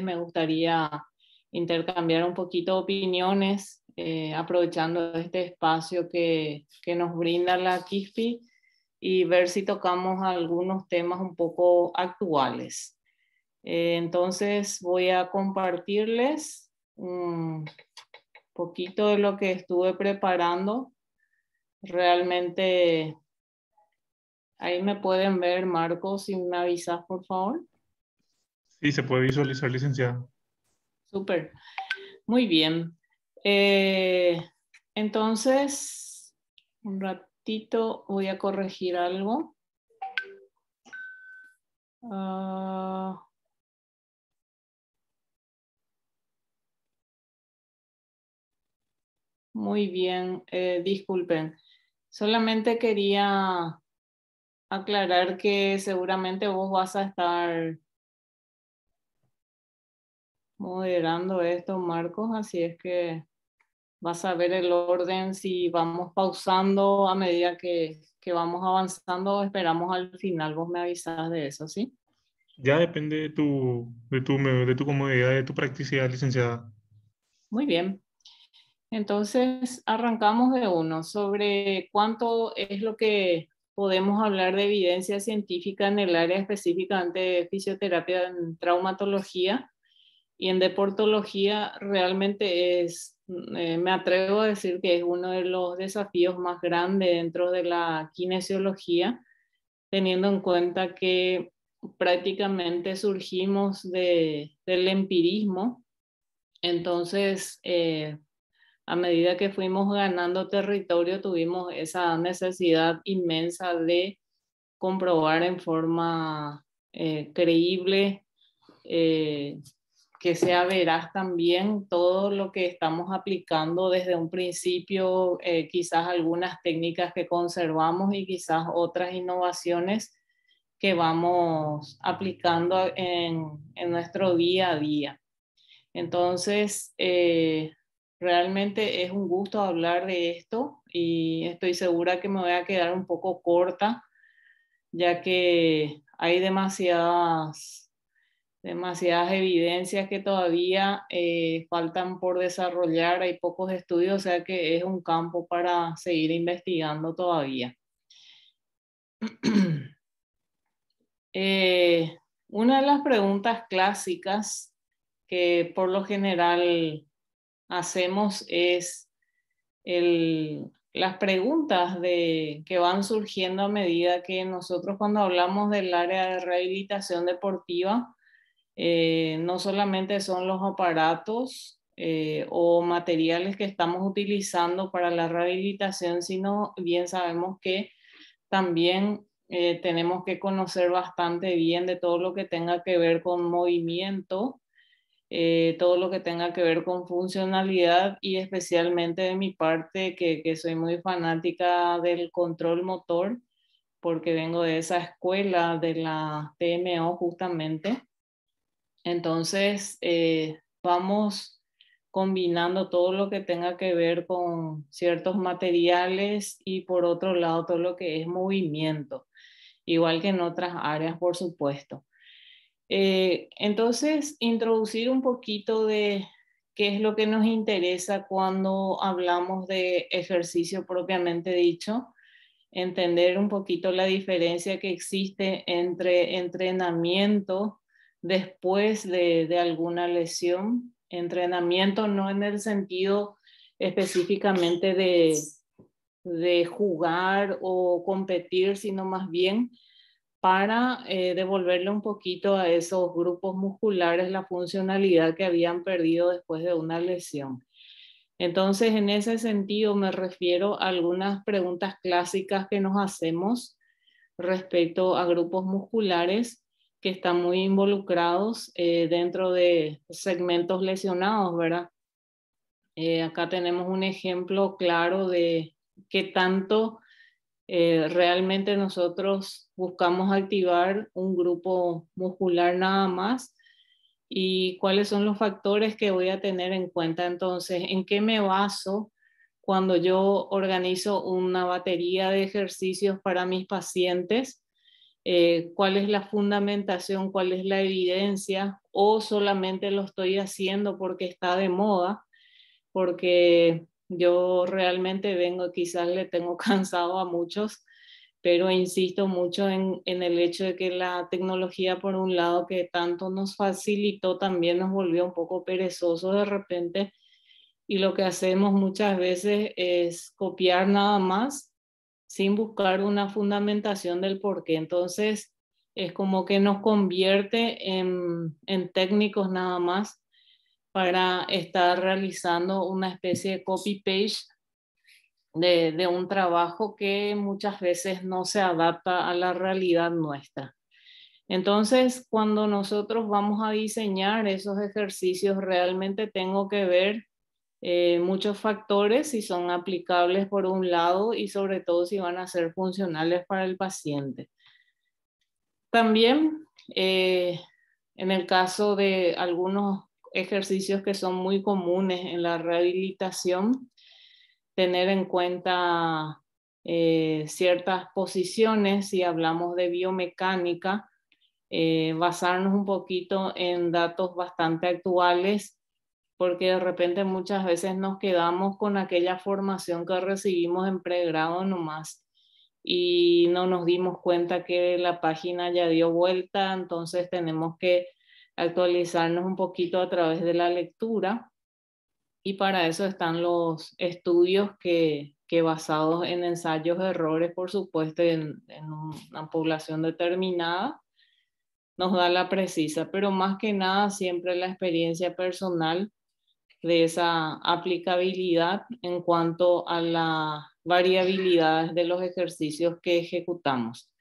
me gustaría intercambiar un poquito opiniones, aprovechando este espacio que nos brinda la KISPI y ver si tocamos algunos temas un poco actuales. Entonces voy a compartirles un poquito de lo que estuve preparando. Realmente, ahí me pueden ver, Marcos, si me avisas, por favor. Sí, se puede visualizar, licenciada. Súper, muy bien. Eh, entonces, un ratito voy a corregir algo. Muy bien, disculpen. Solamente quería aclarar que seguramente vos vas a estar moderando esto, Marcos, así es que vas a ver el orden si vamos pausando a medida que vamos avanzando. Esperamos al final, vos me avisas de eso, ¿sí? Ya depende de tu comodidad, de tu practicidad, licenciada. Muy bien. Entonces, arrancamos de uno sobre cuánto es lo que podemos hablar de evidencia científica en el área específicamente de fisioterapia en traumatología y en deportología. Realmente me atrevo a decir que es uno de los desafíos más grandes dentro de la kinesiología, teniendo en cuenta que prácticamente surgimos del empirismo. Entonces, a medida que fuimos ganando territorio, tuvimos esa necesidad inmensa de comprobar en forma creíble, eh, que sea veraz también todo lo que estamos aplicando desde un principio, quizás algunas técnicas que conservamos y quizás otras innovaciones que vamos aplicando en nuestro día a día. Entonces, realmente es un gusto hablar de esto y estoy segura que me voy a quedar un poco corta, ya que hay demasiadas evidencias que todavía faltan por desarrollar, hay pocos estudios, o sea que es un campo para seguir investigando todavía. Eh, una de las preguntas clásicas que por lo general hacemos es las preguntas que van surgiendo a medida que nosotros cuando hablamos del área de rehabilitación deportiva, no solamente son los aparatos o materiales que estamos utilizando para la rehabilitación, sino bien sabemos que también tenemos que conocer bastante bien de todo lo que tenga que ver con movimiento, todo lo que tenga que ver con funcionalidad y especialmente de mi parte que soy muy fanática del control motor porque vengo de esa escuela de la TMO justamente. Entonces, vamos combinando todo lo que tenga que ver con ciertos materiales y por otro lado todo lo que es movimiento, igual que en otras áreas, por supuesto. Entonces, introducir un poquito de qué es lo que nos interesa cuando hablamos de ejercicio propiamente dicho, entender un poquito la diferencia que existe entre entrenamiento después de alguna lesión, entrenamiento no en el sentido específicamente de jugar o competir, sino más bien para devolverle un poquito a esos grupos musculares la funcionalidad que habían perdido después de una lesión. Entonces, en ese sentido, me refiero a algunas preguntas clásicas que nos hacemos respecto a grupos musculares que están muy involucrados dentro de segmentos lesionados, ¿verdad? Acá tenemos un ejemplo claro de qué tanto realmente nosotros buscamos activar un grupo muscular nada más y cuáles son los factores que voy a tener en cuenta. Entonces, ¿en qué me baso cuando yo organizo una batería de ejercicios para mis pacientes? cuál es la fundamentación, cuál es la evidencia, o solamente lo estoy haciendo porque está de moda, porque yo realmente vengo, quizás le tengo cansado a muchos, pero insisto mucho en el hecho de que la tecnología, por un lado, que tanto nos facilitó, también nos volvió un poco perezosos de repente, y lo que hacemos muchas veces es copiar nada más sin buscar una fundamentación del por qué. Entonces, es como que nos convierte en técnicos nada más para estar realizando una especie de copy-paste de un trabajo que muchas veces no se adapta a la realidad nuestra. Entonces, cuando nosotros vamos a diseñar esos ejercicios, realmente tengo que ver muchos factores si son aplicables por un lado y sobre todo si van a ser funcionales para el paciente. También, en el caso de algunos ejercicios que son muy comunes en la rehabilitación, tener en cuenta ciertas posiciones, si hablamos de biomecánica, basarnos un poquito en datos bastante actuales, porque de repente muchas veces nos quedamos con aquella formación que recibimos en pregrado nomás y no nos dimos cuenta que la página ya dio vuelta, entonces tenemos que actualizarnos un poquito a través de la lectura. Y para eso están los estudios que basados en ensayos de errores, por supuesto, en una población determinada, nos da la precisa, pero más que nada siempre la experiencia personal de esa aplicabilidad en cuanto a la variabilidad de los ejercicios que ejecutamos.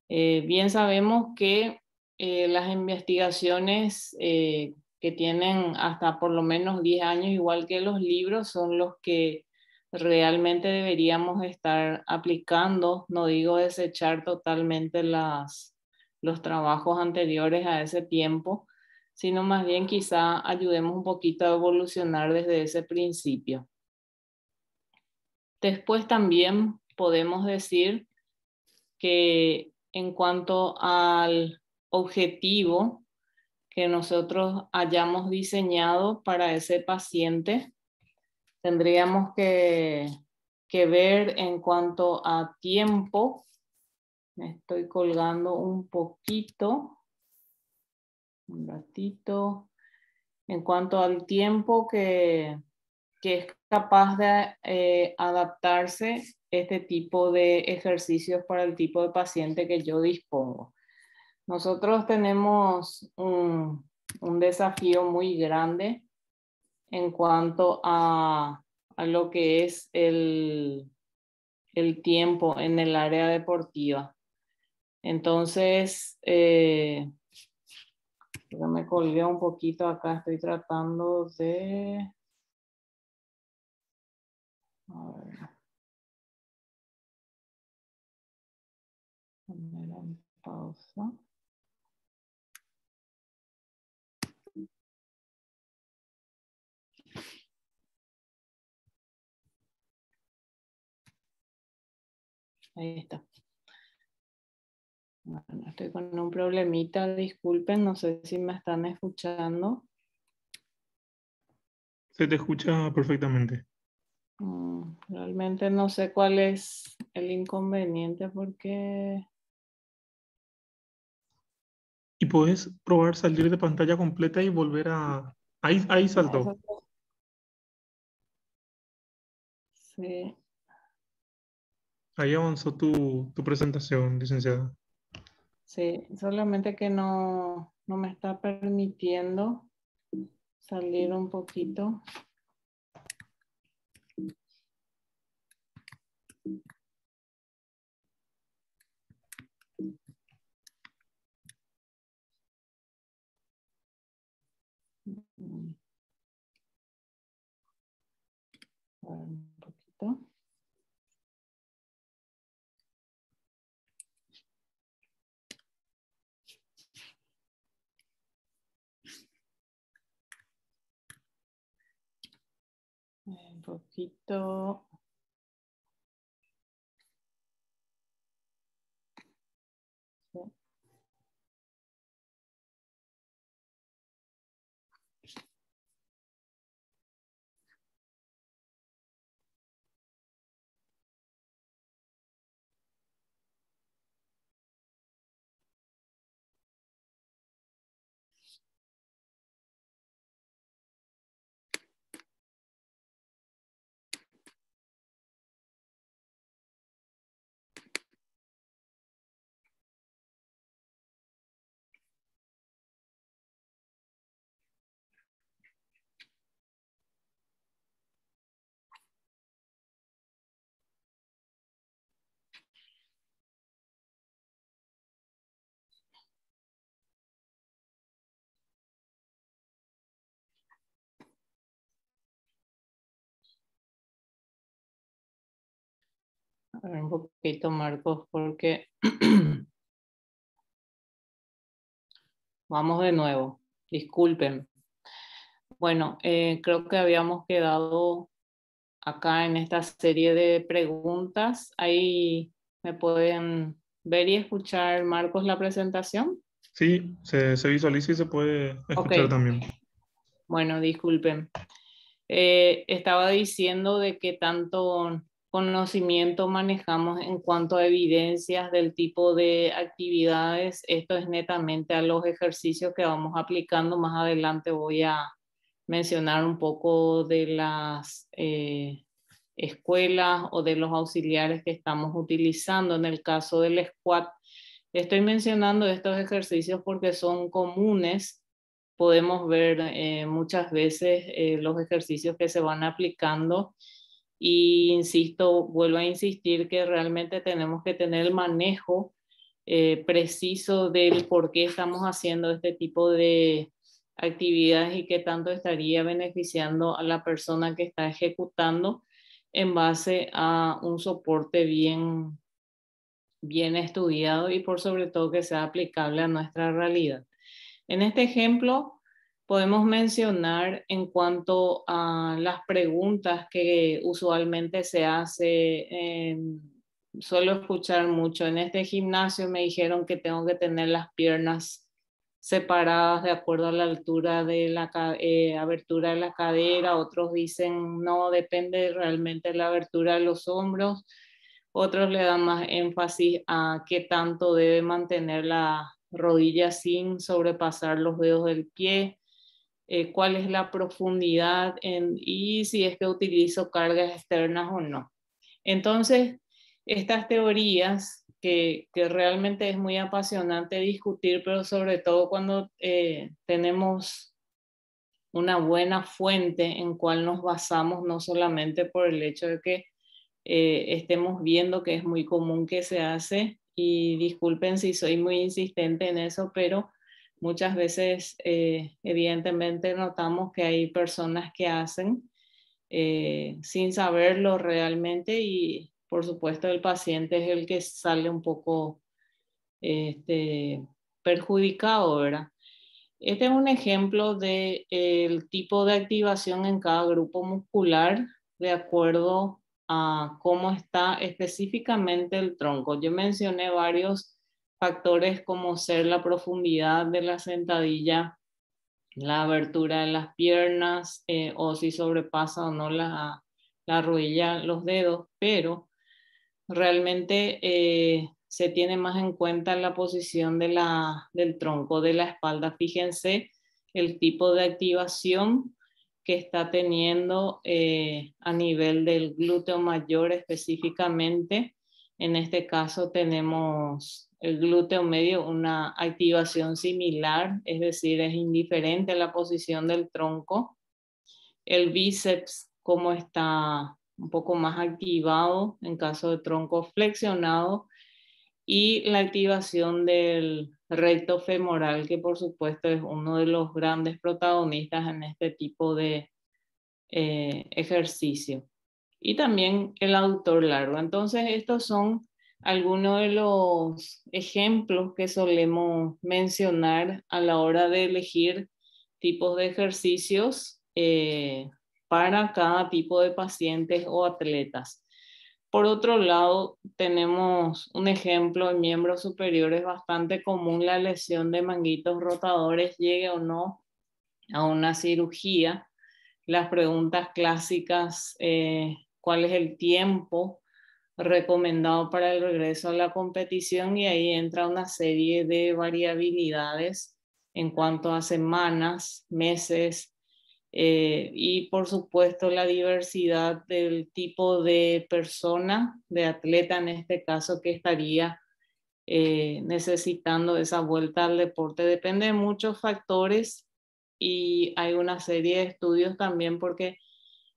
Bien sabemos que las investigaciones que tienen hasta por lo menos 10 años, igual que los libros, son los que realmente deberíamos estar aplicando. No digo desechar totalmente los trabajos anteriores a ese tiempo, sino más bien quizá ayudemos un poquito a evolucionar desde ese principio. Después también podemos decir que en cuanto al objetivo que nosotros hayamos diseñado para ese paciente, tendríamos que ver en cuanto a tiempo. Me estoy colgando un poquito, un ratito. En cuanto al tiempo que es capaz de adaptarse este tipo de ejercicios para el tipo de paciente que yo dispongo. Nosotros tenemos un desafío muy grande en cuanto a lo que es el tiempo en el área deportiva. Entonces, me colgué un poquito acá, estoy tratando de... A ver, poner en pausa. Ahí está. Bueno, estoy con un problemita, disculpen, no sé si me están escuchando. Se te escucha perfectamente. Realmente no sé cuál es el inconveniente porque... Y puedes probar salir de pantalla completa y volver a... Ahí saltó. Sí, Ahí avanzó tu presentación, licenciada. sí, solamente que no me está permitiendo salir un poquito. A ver, un poquito. Un poquito. A ver un poquito, Marcos, porque vamos de nuevo. Disculpen. Bueno, creo que habíamos quedado acá en esta serie de preguntas. Ahí me pueden ver y escuchar, Marcos, la presentación. Sí, se visualiza y se puede Ok, escuchar también. bueno, disculpen. Estaba diciendo de qué tanto conocimiento manejamos en cuanto a evidencias del tipo de actividades. Esto es netamente a los ejercicios que vamos aplicando. Más adelante voy a mencionar un poco de las escuelas o de los auxiliares que estamos utilizando. En el caso del squat, estoy mencionando estos ejercicios porque son comunes. Podemos ver muchas veces los ejercicios que se van aplicando y insisto, vuelvo a insistir que realmente tenemos que tener el manejo preciso del por qué estamos haciendo este tipo de actividades y qué tanto estaría beneficiando a la persona que está ejecutando en base a un soporte bien estudiado y por sobre todo que sea aplicable a nuestra realidad. En este ejemplo, podemos mencionar en cuanto a las preguntas que usualmente se hace. Suelo escuchar mucho. En este gimnasio me dijeron que tengo que tener las piernas separadas de acuerdo a la altura de la abertura de la cadera. Otros dicen no, depende realmente de la abertura de los hombros. Otros le dan más énfasis a qué tanto debe mantener la rodilla sin sobrepasar los dedos del pie, cuál es la profundidad y si es que utilizo cargas externas o no. Entonces, estas teorías que realmente es muy apasionante discutir, pero sobre todo cuando tenemos una buena fuente en cual nos basamos, no solamente por el hecho de que estemos viendo que es muy común que se hace, y disculpen si soy muy insistente en eso, pero muchas veces evidentemente notamos que hay personas que hacen sin saberlo realmente y por supuesto el paciente es el que sale un poco este, perjudicado, ¿verdad? Este es un ejemplo del tipo de activación en cada grupo muscular de acuerdo a cómo está específicamente el tronco. Yo mencioné varios factores como ser la profundidad de la sentadilla, la abertura de las piernas o si sobrepasa o no la rodilla, los dedos, pero realmente se tiene más en cuenta la posición del tronco de la espalda. Fíjense el tipo de activación que está teniendo a nivel del glúteo mayor específicamente. En este caso tenemos el glúteo medio, una activación similar, es decir, es indiferente a la posición del tronco. El bíceps, como está un poco más activado en caso de tronco flexionado, y la activación del recto femoral, que por supuesto es uno de los grandes protagonistas en este tipo de ejercicio. Y también el aductor largo. Entonces, estos son algunos de los ejemplos que solemos mencionar a la hora de elegir tipos de ejercicios para cada tipo de pacientes o atletas. Por otro lado, tenemos un ejemplo en miembros superiores bastante común, la lesión de manguitos rotadores, llegue o no a una cirugía. Las preguntas clásicas, ¿cuál es el tiempo recomendado para el regreso a la competición? Y ahí entra una serie de variabilidades en cuanto a semanas, meses, y por supuesto la diversidad del tipo de persona, de atleta en este caso, que estaría necesitando esa vuelta al deporte. Depende de muchos factores y hay una serie de estudios también porque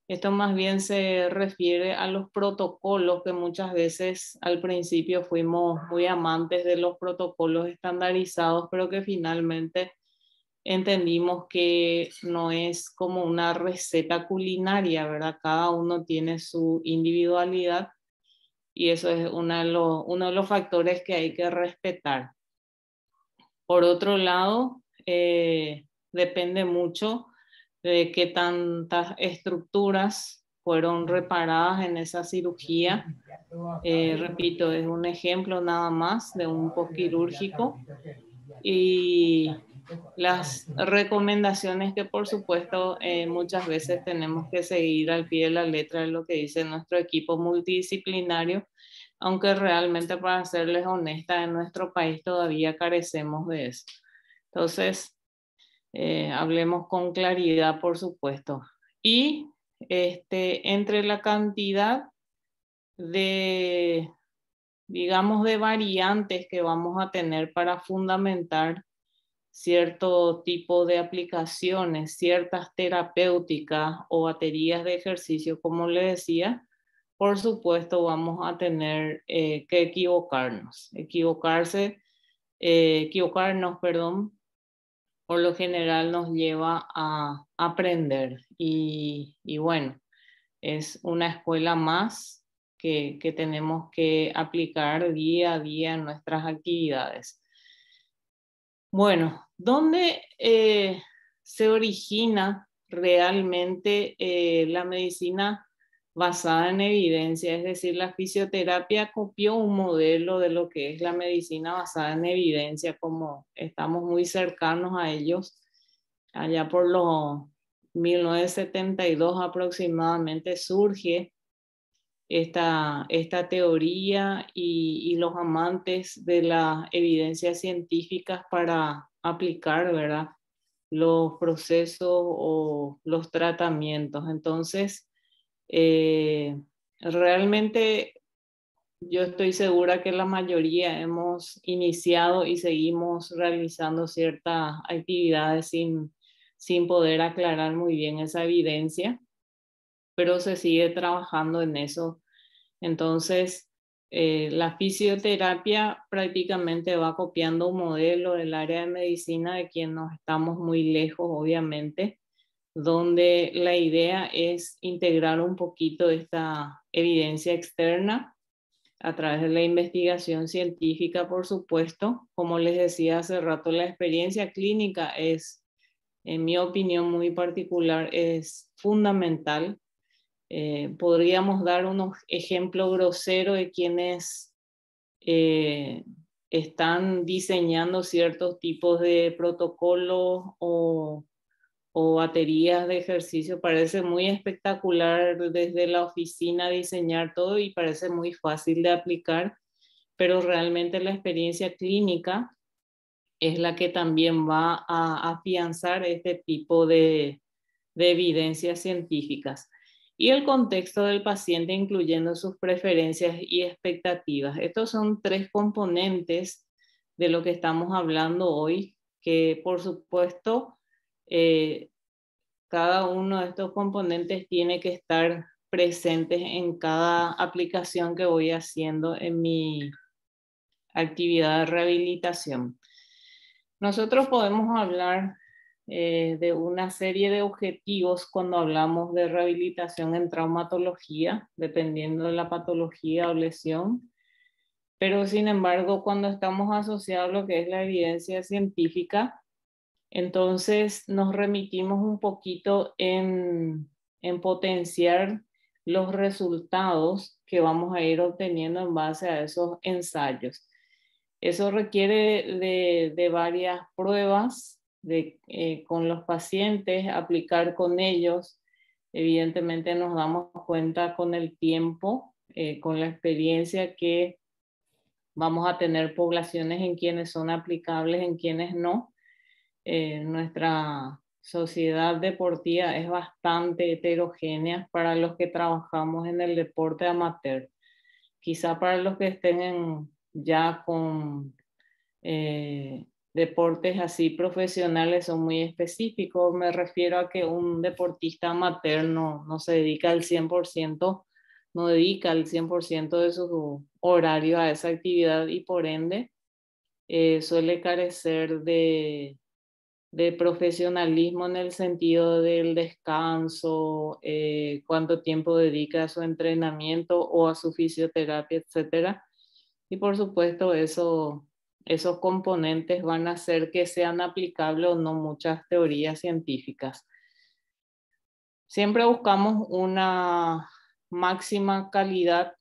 esto más bien se refiere a los protocolos que muchas veces al principio fuimos muy amantes de los protocolos estandarizados, pero que finalmente entendimos que no es como una receta culinaria, ¿verdad? Cada uno tiene su individualidad y eso es uno de los factores que hay que respetar. Por otro lado, depende mucho de qué tantas estructuras fueron reparadas en esa cirugía. Repito, es un ejemplo nada más de un postquirúrgico, y las recomendaciones que por supuesto muchas veces tenemos que seguir al pie de la letra de lo que dice nuestro equipo multidisciplinario, aunque realmente, para serles honesta, en nuestro país todavía carecemos de eso. Entonces, hablemos con claridad, por supuesto. Y entre la cantidad de, digamos, de variantes que vamos a tener para fundamentar cierto tipo de aplicaciones, ciertas terapéuticas o baterías de ejercicio, como le decía, por supuesto vamos a tener que equivocarnos, perdón, por lo general nos lleva a aprender, y bueno, es una escuela más que tenemos que aplicar día a día en nuestras actividades. Bueno, ¿dónde se origina realmente la medicina basada en evidencia? Es decir, la fisioterapia copió un modelo de lo que es la medicina basada en evidencia, como estamos muy cercanos a ellos. Allá por los 1972 aproximadamente surge esta teoría, y los amantes de las evidencias científicas para aplicar, ¿verdad?, los procesos o los tratamientos. Entonces, realmente yo estoy segura que la mayoría hemos iniciado y seguimos realizando ciertas actividades sin poder aclarar muy bien esa evidencia, pero se sigue trabajando en eso. Entonces, la fisioterapia prácticamente va copiando un modelo del área de medicina, de quien nos estamos muy lejos, obviamente, donde la idea es integrar un poquito esta evidencia externa a través de la investigación científica, por supuesto. Como les decía hace rato, la experiencia clínica es, en mi opinión muy particular, es fundamental. Podríamos dar unos ejemplos groseros de quienes están diseñando ciertos tipos de protocolos o baterías de ejercicio. Parece muy espectacular desde la oficina diseñar todo y parece muy fácil de aplicar, pero realmente la experiencia clínica es la que también va a afianzar este tipo de evidencias científicas. Y el contexto del paciente, incluyendo sus preferencias y expectativas. Estos son tres componentes de lo que estamos hablando hoy, que por supuesto cada uno de estos componentes tiene que estar presentes en cada aplicación que voy haciendo en mi actividad de rehabilitación. Nosotros podemos hablar de una serie de objetivos cuando hablamos de rehabilitación en traumatología, dependiendo de la patología o lesión, pero sin embargo, cuando estamos asociados a lo que es la evidencia científica, entonces nos remitimos un poquito en potenciar los resultados que vamos a ir obteniendo en base a esos ensayos. Eso requiere de varias pruebas con los pacientes, aplicar con ellos. Evidentemente nos damos cuenta con el tiempo, con la experiencia, que vamos a tener poblaciones en quienes son aplicables, en quienes no. Nuestra sociedad deportiva es bastante heterogénea para los que trabajamos en el deporte amateur. Quizá para los que estén ya con deportes así profesionales son muy específicos. Me refiero a que un deportista amateur no se dedica al 100%, no dedica el 100% de su horario a esa actividad, y por ende suele carecer de de profesionalismo en el sentido del descanso, cuánto tiempo dedica a su entrenamiento o a su fisioterapia, etcétera. Y por supuesto, esos componentes van a hacer que sean aplicables o no muchas teorías científicas. Siempre buscamos una máxima calidad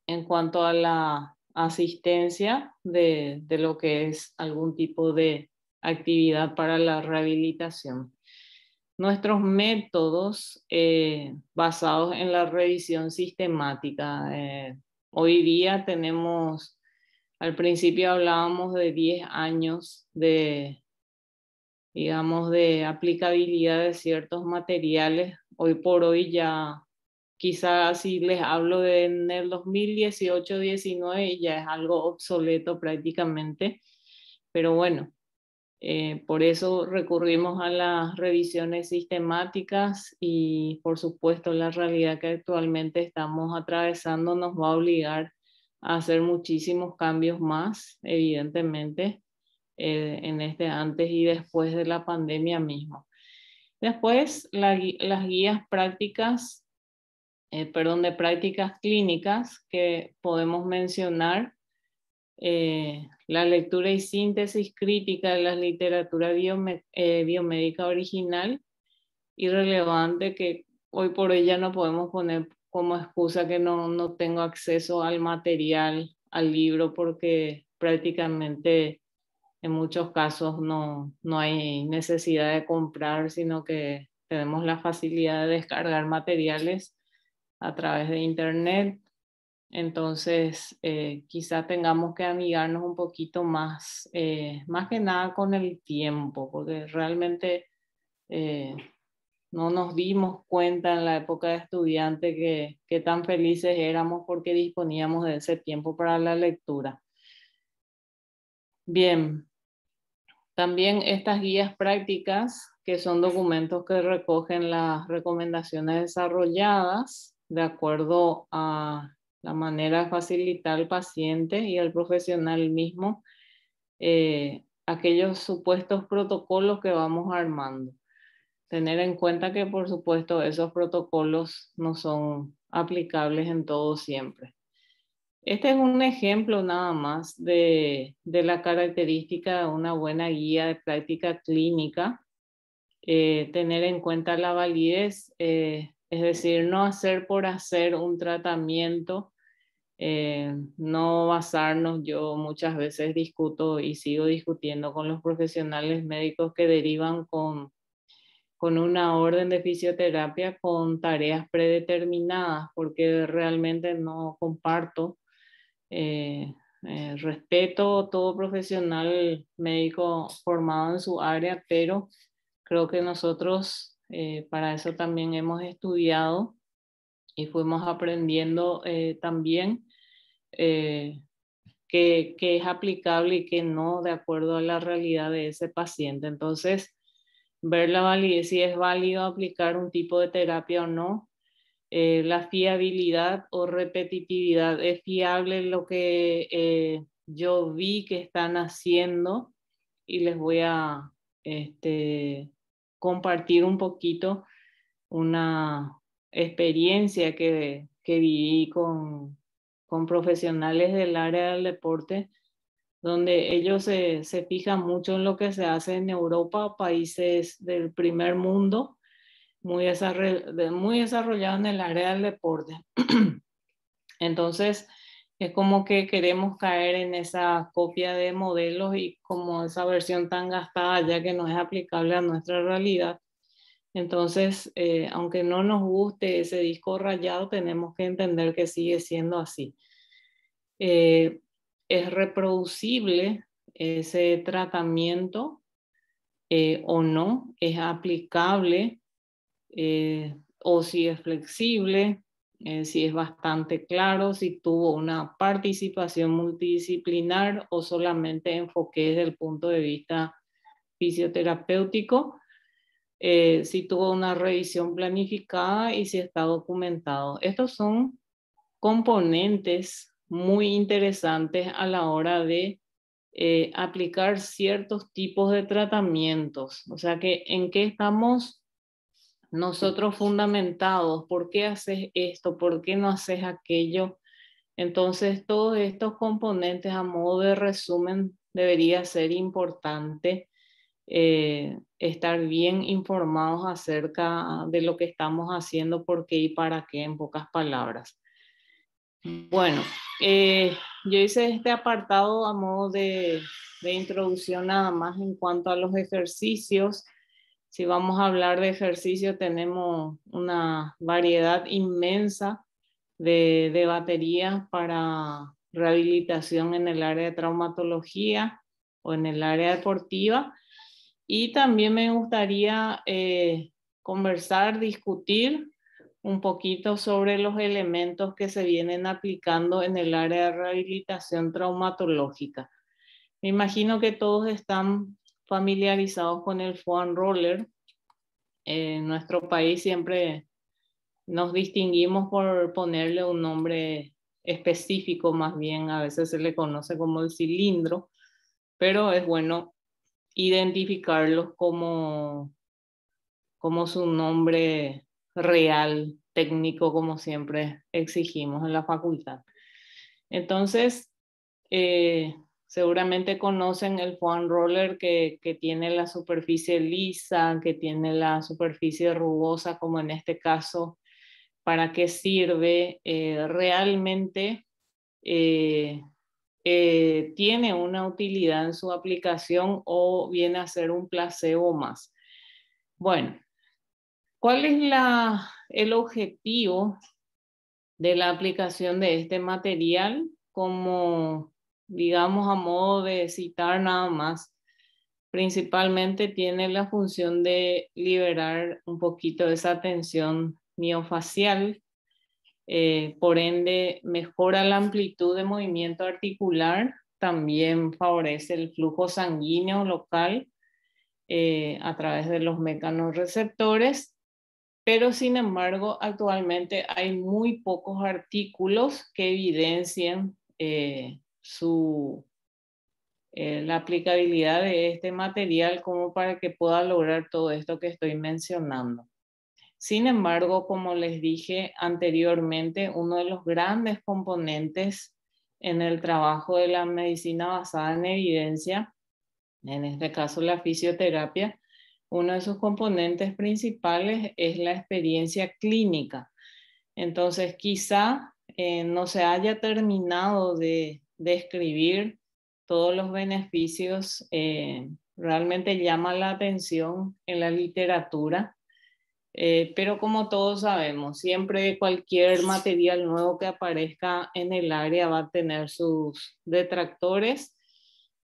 en cuanto a la asistencia de lo que es algún tipo de actividad para la rehabilitación. Nuestros métodos basados en la revisión sistemática. Hoy día tenemos, al principio hablábamos de 10 años de, digamos, de aplicabilidad de ciertos materiales. Hoy por hoy ya, quizás si les hablo de en el 2018-19 ya es algo obsoleto prácticamente, pero bueno, por eso recurrimos a las revisiones sistemáticas y por supuesto la realidad que actualmente estamos atravesando nos va a obligar a hacer muchísimos cambios más, evidentemente, en este antes y después de la pandemia mismo. Después, las guías prácticas, de prácticas clínicas que podemos mencionar, la lectura y síntesis crítica de la literatura biomédica original y relevante, que hoy por hoy ya no podemos poner como excusa que no tengo acceso al material, al libro, porque prácticamente en muchos casos no hay necesidad de comprar, sino que tenemos la facilidad de descargar materiales a través de internet. Entonces, quizá tengamos que amigarnos un poquito más, más que nada con el tiempo, porque realmente no nos dimos cuenta en la época de estudiante que tan felices éramos porque disponíamos de ese tiempo para la lectura. Bien, también estas guías prácticas, que son documentos que recogen las recomendaciones desarrolladas de acuerdo a la manera de facilitar al paciente y al profesional mismo aquellos supuestos protocolos que vamos armando. Tener en cuenta que, por supuesto, esos protocolos no son aplicables en todo siempre. Este es un ejemplo nada más de la característica de una buena guía de práctica clínica. Tener en cuenta la validez, es decir, no hacer por hacer un tratamiento, no basarnos. Yo muchas veces discuto y sigo discutiendo con los profesionales médicos que derivan con una orden de fisioterapia con tareas predeterminadas, porque realmente no comparto. Respeto todo profesional médico formado en su área, pero creo que nosotros para eso también hemos estudiado y fuimos aprendiendo también que es aplicable y que no, de acuerdo a la realidad de ese paciente. Entonces, ver la validez, si es válido aplicar un tipo de terapia o no, la fiabilidad o repetitividad. ¿Es fiable lo que yo vi que están haciendo? Y les voy a compartir un poquito una experiencia que viví con profesionales del área del deporte, donde ellos se fijan mucho en lo que se hace en Europa, países del primer mundo, muy desarrollado en el área del deporte. Entonces, es como que queremos caer en esa copia de modelos y como esa versión tan gastada ya que no es aplicable a nuestra realidad. Entonces, aunque no nos guste ese disco rayado, tenemos que entender que sigue siendo así. ¿Es reproducible ese tratamiento o no? ¿Es aplicable? O si es flexible, si es bastante claro, si tuvo una participación multidisciplinar o solamente enfoque desde el punto de vista fisioterapéutico, si tuvo una revisión planificada y si está documentado. Estos son componentes muy interesantes a la hora de aplicar ciertos tipos de tratamientos. O sea, que en qué estamos nosotros fundamentados, por qué haces esto, por qué no haces aquello. Entonces, todos estos componentes a modo de resumen debería ser importante estar bien informados acerca de lo que estamos haciendo, por qué y para qué, en pocas palabras. Bueno, yo hice este apartado a modo de introducción nada más en cuanto a los ejercicios. Si vamos a hablar de ejercicio, tenemos una variedad inmensa de baterías para rehabilitación en el área de traumatología o en el área deportiva. Y también me gustaría conversar, discutir un poquito sobre los elementos que se vienen aplicando en el área de rehabilitación traumatológica. Me imagino que todos están familiarizados con el foam roller. En nuestro país siempre nos distinguimos por ponerle un nombre específico, más bien a veces se le conoce como el cilindro, pero es bueno identificarlos como su nombre real, técnico, como siempre exigimos en la facultad. Entonces, seguramente conocen el foam roller que tiene la superficie lisa, que tiene la superficie rugosa, como en este caso. ¿Para qué sirve? Realmente tiene una utilidad en su aplicación o viene a ser un placebo más. Bueno, ¿cuál es el objetivo de la aplicación de este material? Como, digamos, a modo de citar nada más, principalmente tiene la función de liberar un poquito de esa tensión miofacial. Por ende, mejora la amplitud de movimiento articular, también favorece el flujo sanguíneo local a través de los mecanorreceptores, pero sin embargo, actualmente hay muy pocos artículos que evidencien la aplicabilidad de este material como para que pueda lograr todo esto que estoy mencionando. Sin embargo, como les dije anteriormente, uno de los grandes componentes en el trabajo de la medicina basada en evidencia, en este caso la fisioterapia, uno de sus componentes principales es la experiencia clínica. Entonces, quizá no se haya terminado de describir todos los beneficios, realmente llama la atención en la literatura. Pero como todos sabemos, siempre cualquier material nuevo que aparezca en el área va a tener sus detractores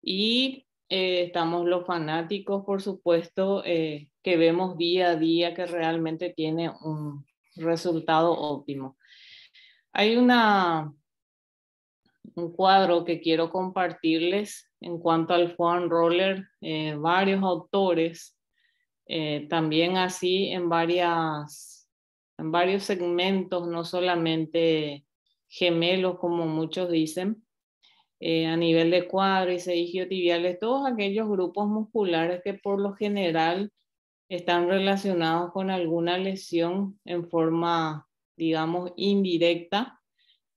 y estamos los fanáticos, por supuesto, que vemos día a día que realmente tiene un resultado óptimo. Hay un cuadro que quiero compartirles en cuanto al foam roller, varios autores. También así en varios segmentos, no solamente gemelos como muchos dicen, a nivel de cuádriceps, isquiotibiales, todos aquellos grupos musculares que por lo general están relacionados con alguna lesión en forma, digamos, indirecta,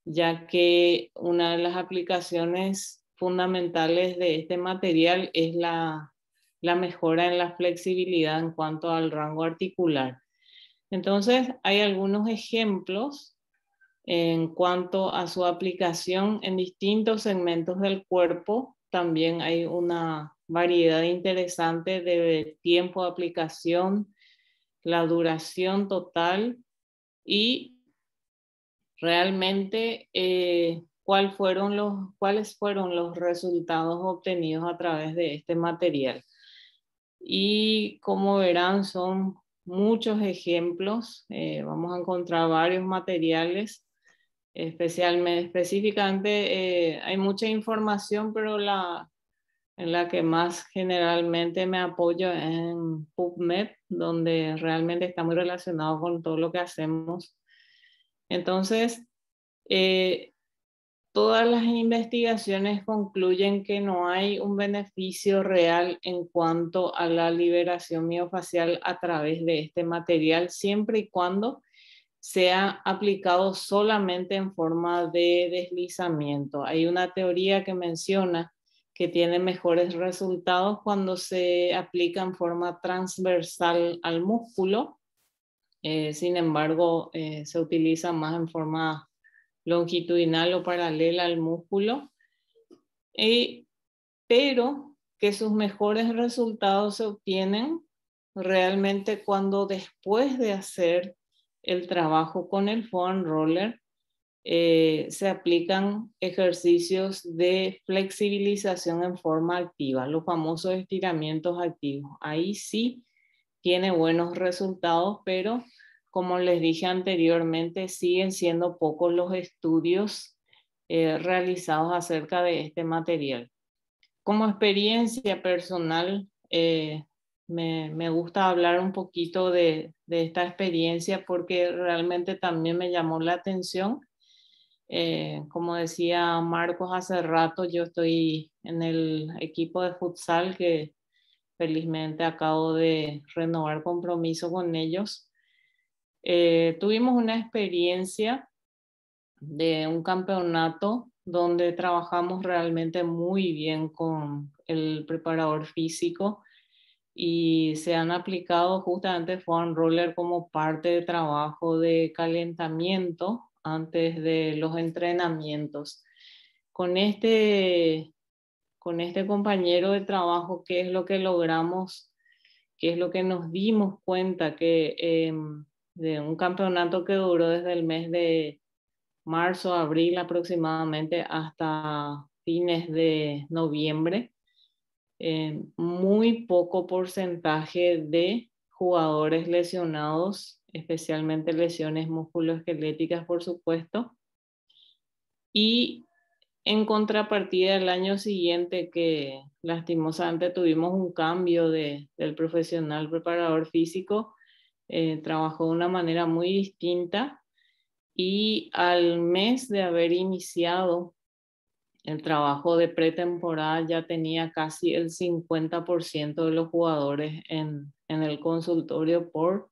ya que una de las aplicaciones fundamentales de este material es la mejora en la flexibilidad en cuanto al rango articular. Entonces, hay algunos ejemplos en cuanto a su aplicación en distintos segmentos del cuerpo. También hay una variedad interesante de tiempo de aplicación, la duración total y realmente cuáles fueron los resultados obtenidos a través de este material. Y como verán, son muchos ejemplos. Vamos a encontrar varios materiales. Específicamente hay mucha información, pero en la que más generalmente me apoyo es en PubMed, donde realmente está muy relacionado con todo lo que hacemos. Entonces, todas las investigaciones concluyen que no hay un beneficio real en cuanto a la liberación miofacial a través de este material, siempre y cuando sea aplicado solamente en forma de deslizamiento. Hay una teoría que menciona que tiene mejores resultados cuando se aplica en forma transversal al músculo. Sin embargo, se utiliza más en forma longitudinal o paralela al músculo, pero que sus mejores resultados se obtienen realmente cuando después de hacer el trabajo con el foam roller, se aplican ejercicios de flexibilización en forma activa, los famosos estiramientos activos. Ahí sí tiene buenos resultados, pero como les dije anteriormente, siguen siendo pocos los estudios realizados acerca de este material. Como experiencia personal, me gusta hablar un poquito de esta experiencia porque realmente también me llamó la atención. Como decía Marcos hace rato, yo estoy en el equipo de futsal que felizmente acabo de renovar compromiso con ellos. Tuvimos una experiencia de un campeonato donde trabajamos realmente muy bien con el preparador físico y se han aplicado justamente foam roller como parte de trabajo de calentamiento antes de los entrenamientos. Con este, con este compañero de trabajo, ¿qué es lo que logramos? ¿Qué es lo que nos dimos cuenta? Que de un campeonato que duró desde el mes de marzo, abril aproximadamente hasta fines de noviembre, muy poco porcentaje de jugadores lesionados, especialmente lesiones musculoesqueléticas, por supuesto. Y en contrapartida, el año siguiente, que lastimosamente tuvimos un cambio del profesional preparador físico, trabajó de una manera muy distinta y al mes de haber iniciado el trabajo de pretemporada ya tenía casi el 50% de los jugadores en el consultorio por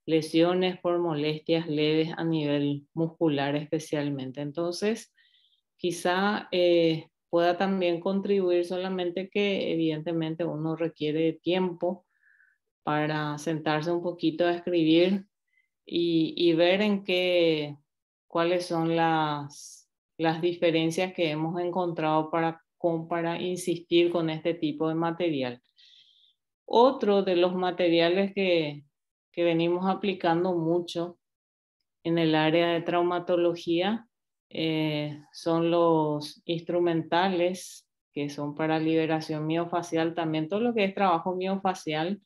lesiones, por molestias leves a nivel muscular especialmente. Entonces, quizá pueda también contribuir, solamente que evidentemente uno requiere tiempo para sentarse un poquito a escribir y ver cuáles son las diferencias que hemos encontrado para insistir con este tipo de material. Otro de los materiales que venimos aplicando mucho en el área de traumatología son los instrumentales, que son para liberación miofacial. También todo lo que es trabajo miofacial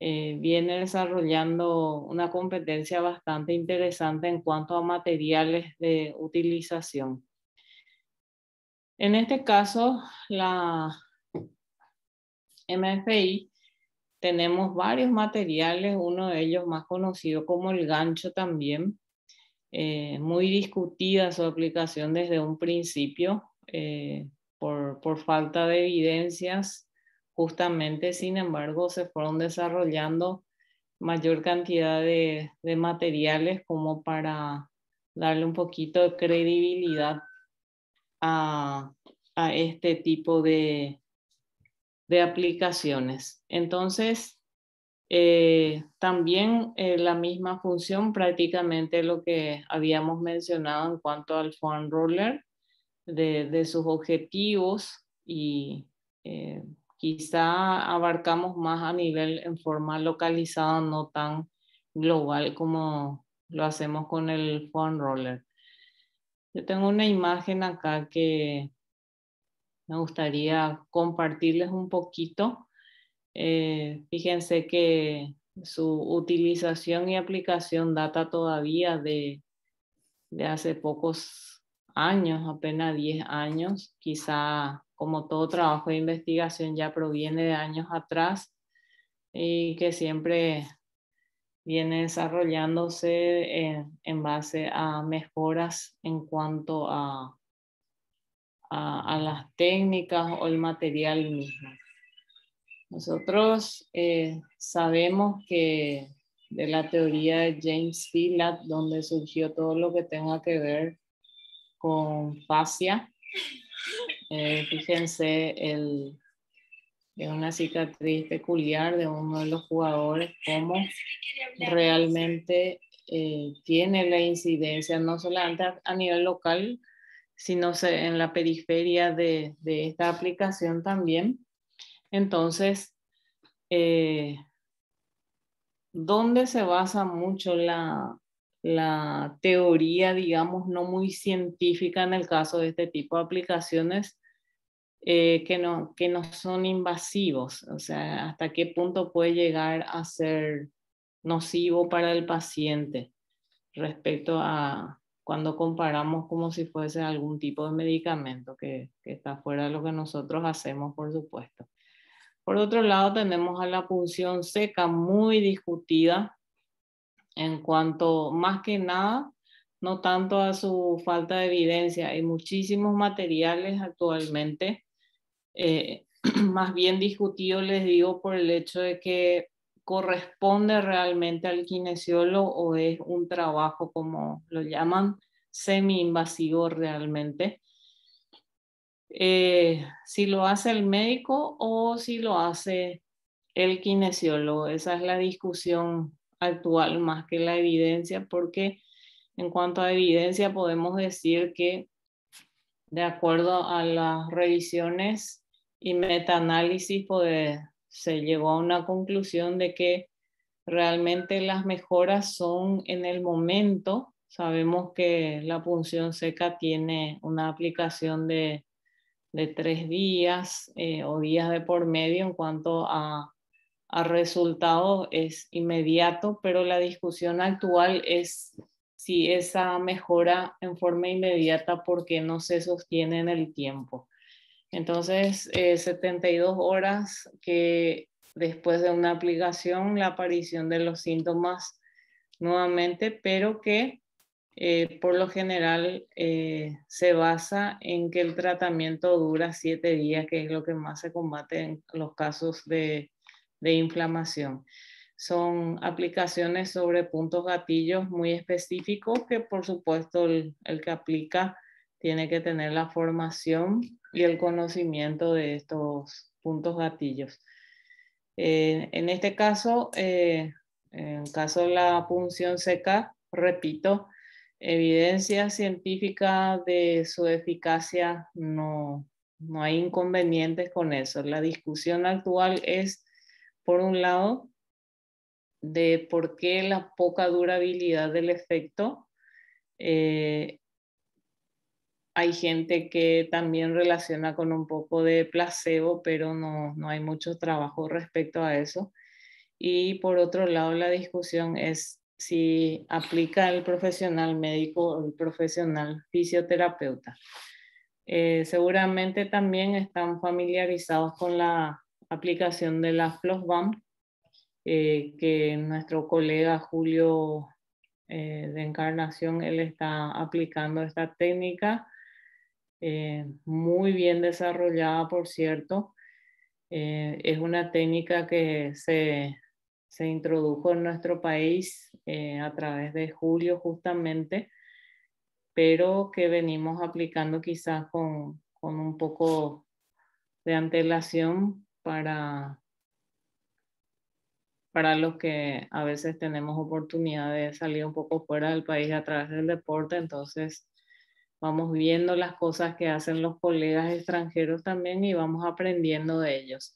viene desarrollando una competencia bastante interesante en cuanto a materiales de utilización. En este caso, la MFI, tenemos varios materiales, uno de ellos más conocido como el gancho también, muy discutida su aplicación desde un principio por falta de evidencias. Justamente, sin embargo, se fueron desarrollando mayor cantidad de materiales como para darle un poquito de credibilidad a, a este tipo de aplicaciones. Entonces, también la misma función, prácticamente lo que habíamos mencionado en cuanto al foam roller, de sus objetivos y quizá abarcamos más a nivel en forma localizada, no tan global como lo hacemos con el foam roller. Yo tengo una imagen acá que me gustaría compartirles un poquito. Fíjense que su utilización y aplicación data todavía de hace pocos años, apenas 10 años. Quizá, como todo trabajo de investigación, ya proviene de años atrás y que siempre viene desarrollándose en base a mejoras en cuanto a a las técnicas o el material mismo. Nosotros sabemos que de la teoría de James Filat, donde surgió todo lo que tenga que ver con fascia. Fíjense, es una cicatriz peculiar de uno de los jugadores, cómo realmente tiene la incidencia, no solamente a nivel local, sino en la periferia de esta aplicación también. Entonces, donde se basa mucho la teoría, digamos, no muy científica en el caso de este tipo de aplicaciones, que no son invasivos, o sea, hasta qué punto puede llegar a ser nocivo para el paciente respecto a cuando comparamos como si fuese algún tipo de medicamento que está fuera de lo que nosotros hacemos, por supuesto. Por otro lado, tenemos a la punción seca muy discutida en cuanto, más que nada, no tanto a su falta de evidencia. Hay muchísimos materiales actualmente, más bien discutido, les digo, por el hecho de que corresponde realmente al kinesiólogo o es un trabajo, como lo llaman, semi-invasivo realmente. Si lo hace el médico o si lo hace el kinesiólogo. Esa es la discusión actual más que la evidencia, porque en cuanto a evidencia podemos decir que de acuerdo a las revisiones y metaanálisis se llegó a una conclusión de que realmente las mejoras son en el momento. Sabemos que la punción seca tiene una aplicación de 3 días o días de por medio. En cuanto a resultados es inmediato, pero la discusión actual es si esa mejora en forma inmediata, porque no se sostiene en el tiempo. Entonces, 72 horas que después de una aplicación, la aparición de los síntomas nuevamente, pero que por lo general se basa en que el tratamiento dura 7 días, que es lo que más se combate en los casos de inflamación. Son aplicaciones sobre puntos gatillos muy específicos que por supuesto el que aplica tiene que tener la formación y el conocimiento de estos puntos gatillos. En este caso, en el caso de la punción seca, repito, evidencia científica de su eficacia, no hay inconvenientes con eso. La discusión actual es, por un lado, de por qué la poca durabilidad del efecto. Hay gente que también relaciona con un poco de placebo, pero no hay mucho trabajo respecto a eso. Y por otro lado, la discusión es si aplica el profesional médico o el profesional fisioterapeuta. Seguramente también están familiarizados con la aplicación de la FlowBump, que nuestro colega Julio de Encarnación, él está aplicando esta técnica, muy bien desarrollada, por cierto. Es una técnica que se introdujo en nuestro país a través de Julio justamente, pero que venimos aplicando quizás con un poco de antelación para los que a veces tenemos oportunidad de salir un poco fuera del país a través del deporte. Entonces vamos viendo las cosas que hacen los colegas extranjeros también y vamos aprendiendo de ellos.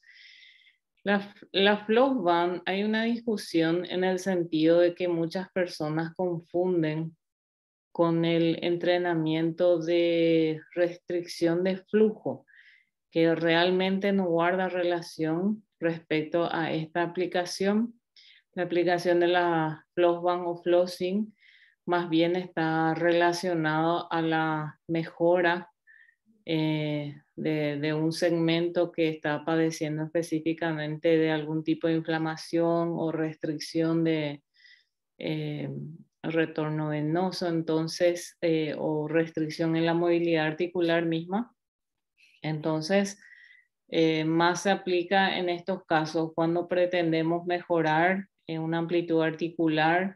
La FlowBump, hay una discusión en el sentido de que muchas personas confunden con el entrenamiento de restricción de flujo, que realmente no guarda relación respecto a esta aplicación. La aplicación de la FlowBump o FlowSync más bien está relacionado a la mejora de un segmento que está padeciendo específicamente de algún tipo de inflamación o restricción de retorno venoso, entonces, o restricción en la movilidad articular misma. Entonces, más se aplica en estos casos cuando pretendemos mejorar una amplitud articular,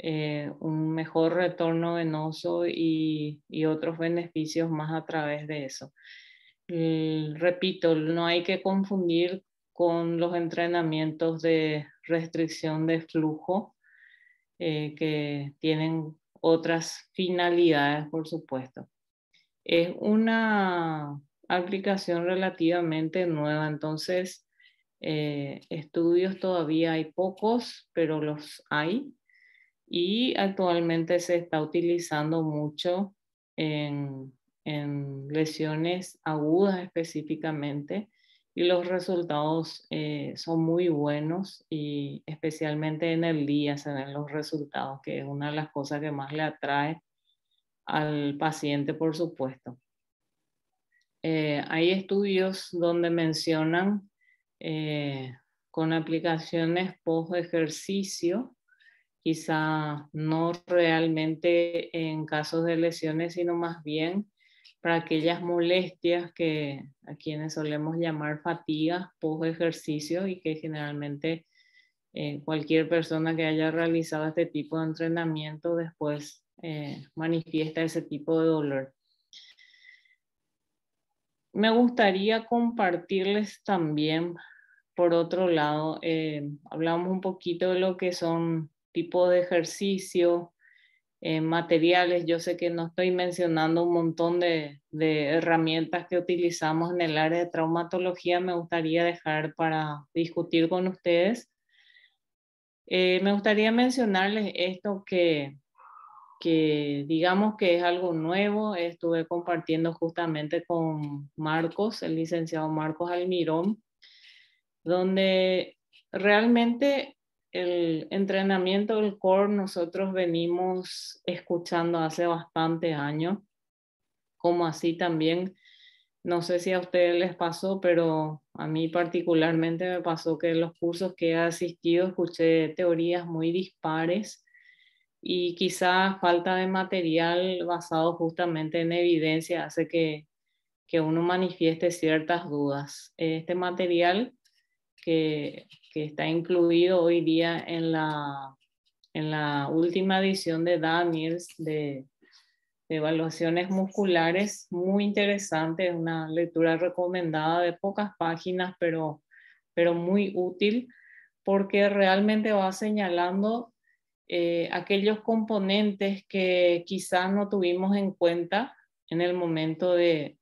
un mejor retorno venoso y otros beneficios más a través de eso. Repito, no hay que confundir con los entrenamientos de restricción de flujo, que tienen otras finalidades, por supuesto. Es una aplicación relativamente nueva, entonces estudios todavía hay pocos, pero los hay. Y actualmente se está utilizando mucho en lesiones agudas específicamente, y los resultados son muy buenos, y especialmente en el día se ven los resultados, que es una de las cosas que más le atrae al paciente, por supuesto. Hay estudios donde mencionan con aplicaciones post ejercicio, quizá no realmente en casos de lesiones, sino más bien para aquellas molestias que a quienes solemos llamar fatigas post ejercicio, y que generalmente cualquier persona que haya realizado este tipo de entrenamiento después manifiesta ese tipo de dolor. Me gustaría compartirles también, por otro lado, hablamos un poquito de lo que son tipos de ejercicio, materiales. Yo sé que no estoy mencionando un montón de herramientas que utilizamos en el área de traumatología. Me gustaría dejar para discutir con ustedes. Me gustaría mencionarles esto que digamos que es algo nuevo. Estuve compartiendo justamente con Marcos, el licenciado Marcos Almirón, donde realmente el entrenamiento del core nosotros venimos escuchando hace bastante años, como así también, no sé si a ustedes les pasó, pero a mí particularmente me pasó que en los cursos que he asistido escuché teorías muy dispares, y quizá falta de material basado justamente en evidencia hace que uno manifieste ciertas dudas. Este material que está incluido hoy día en la última edición de Daniels de evaluaciones musculares, muy interesante, es una lectura recomendada de pocas páginas, pero muy útil, porque realmente va señalando aquellos componentes que quizás no tuvimos en cuenta en el momento de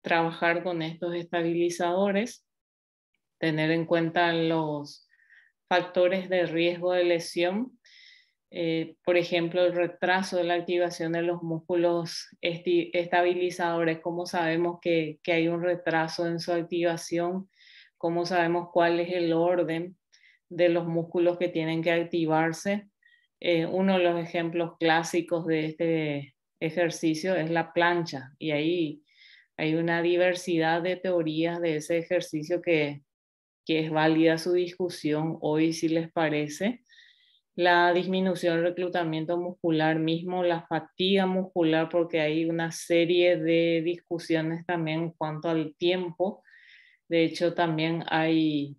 trabajar con estos estabilizadores, tener en cuenta los factores de riesgo de lesión, por ejemplo, el retraso de la activación de los músculos estabilizadores. ¿Cómo sabemos que hay un retraso en su activación? ¿Cómo sabemos cuál es el orden de los músculos que tienen que activarse? Uno de los ejemplos clásicos de este ejercicio es la plancha, y ahí hay una diversidad de teorías de ese ejercicio que es válida su discusión hoy, si les parece. La disminución del reclutamiento muscular mismo, la fatiga muscular, porque hay una serie de discusiones también en cuanto al tiempo. De hecho, también hay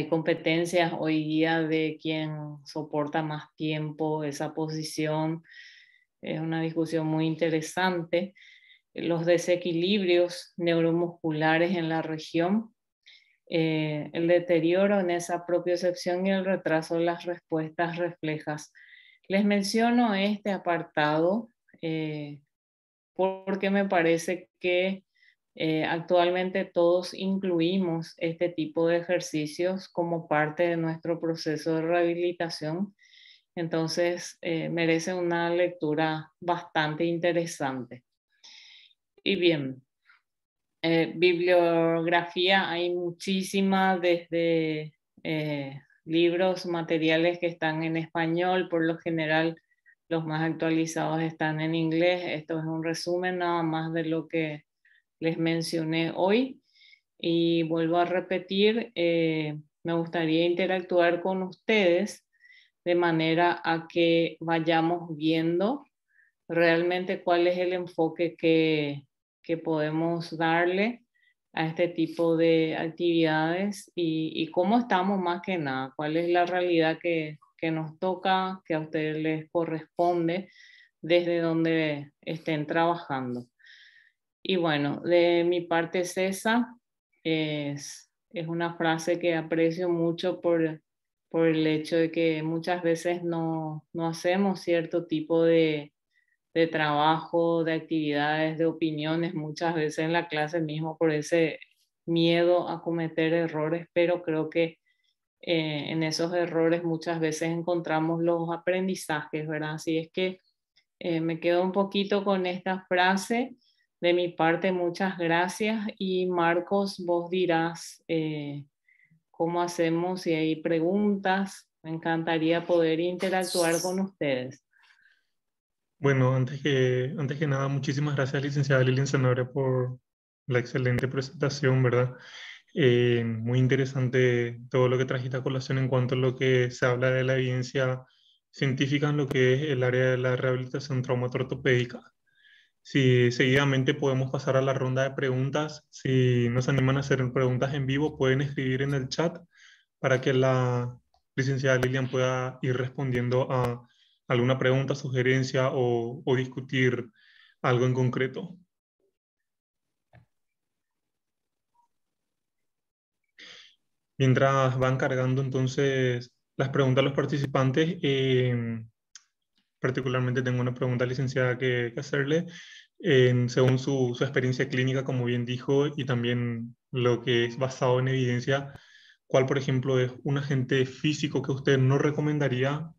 competencias hoy día de quién soporta más tiempo esa posición. Es una discusión muy interesante. Los desequilibrios neuromusculares en la región, el deterioro en esa propiocepción y el retraso de las respuestas reflejas. Les menciono este apartado porque me parece que actualmente todos incluimos este tipo de ejercicios como parte de nuestro proceso de rehabilitación. Entonces, merece una lectura bastante interesante. Y bien, bibliografía hay muchísima, desde libros, materiales que están en español. Por lo general los más actualizados están en inglés. Esto es un resumen nada más de lo que les mencioné hoy, y vuelvo a repetir, me gustaría interactuar con ustedes de manera a que vayamos viendo realmente cuál es el enfoque que que podemos darle a este tipo de actividades y cómo estamos más que nada, cuál es la realidad que nos toca, que a ustedes les corresponde desde donde estén trabajando. Y bueno, de mi parte, César, es una frase que aprecio mucho por el hecho de que muchas veces no hacemos cierto tipo de trabajo, de actividades, de opiniones, muchas veces en la clase mismo por ese miedo a cometer errores, pero creo que en esos errores muchas veces encontramos los aprendizajes, ¿verdad? Así es que me quedo un poquito con esta frase. De mi parte, muchas gracias. Y Marcos, vos dirás cómo hacemos, si hay preguntas. Me encantaría poder interactuar con ustedes. Bueno, antes que nada, muchísimas gracias, licenciada Lilian Zanabria, por la excelente presentación, ¿verdad? Muy interesante todo lo que trajiste a colación en cuanto a lo que se habla de la evidencia científica en lo que es el área de la rehabilitación traumatortopédica. Si seguidamente podemos pasar a la ronda de preguntas, si nos animan a hacer preguntas en vivo, pueden escribir en el chat para que la licenciada Lilian pueda ir respondiendo a alguna pregunta, sugerencia o discutir algo en concreto. Mientras van cargando entonces las preguntas a los participantes, particularmente tengo una pregunta, licenciada, que hacerle. Según su experiencia clínica, como bien dijo, y también lo que es basado en evidencia, ¿cuál, por ejemplo, es un agente físico que usted no recomendaría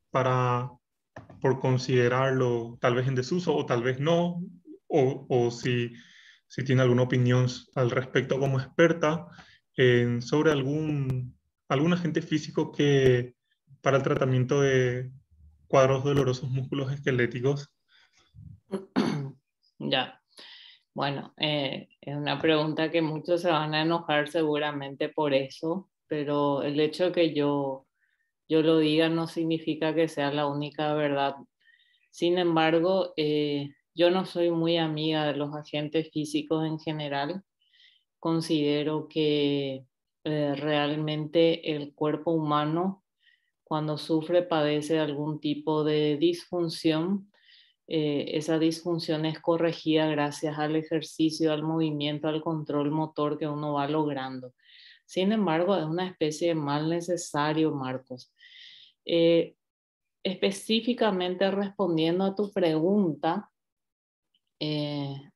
por considerarlo tal vez en desuso o tal vez no? O si tiene alguna opinión al respecto como experta sobre algún agente físico que para el tratamiento de cuadros dolorosos músculos esqueléticos. Ya, bueno, es una pregunta que muchos se van a enojar seguramente por eso, pero el hecho de que yo lo diga no significa que sea la única verdad. Sin embargo, yo no soy muy amiga de los agentes físicos en general. Considero que realmente el cuerpo humano, cuando sufre, padece algún tipo de disfunción. Esa disfunción es corregida gracias al ejercicio, al movimiento, al control motor que uno va logrando. Sin embargo, es una especie de mal necesario, Marcos. Eh, Específicamente respondiendo a tu pregunta,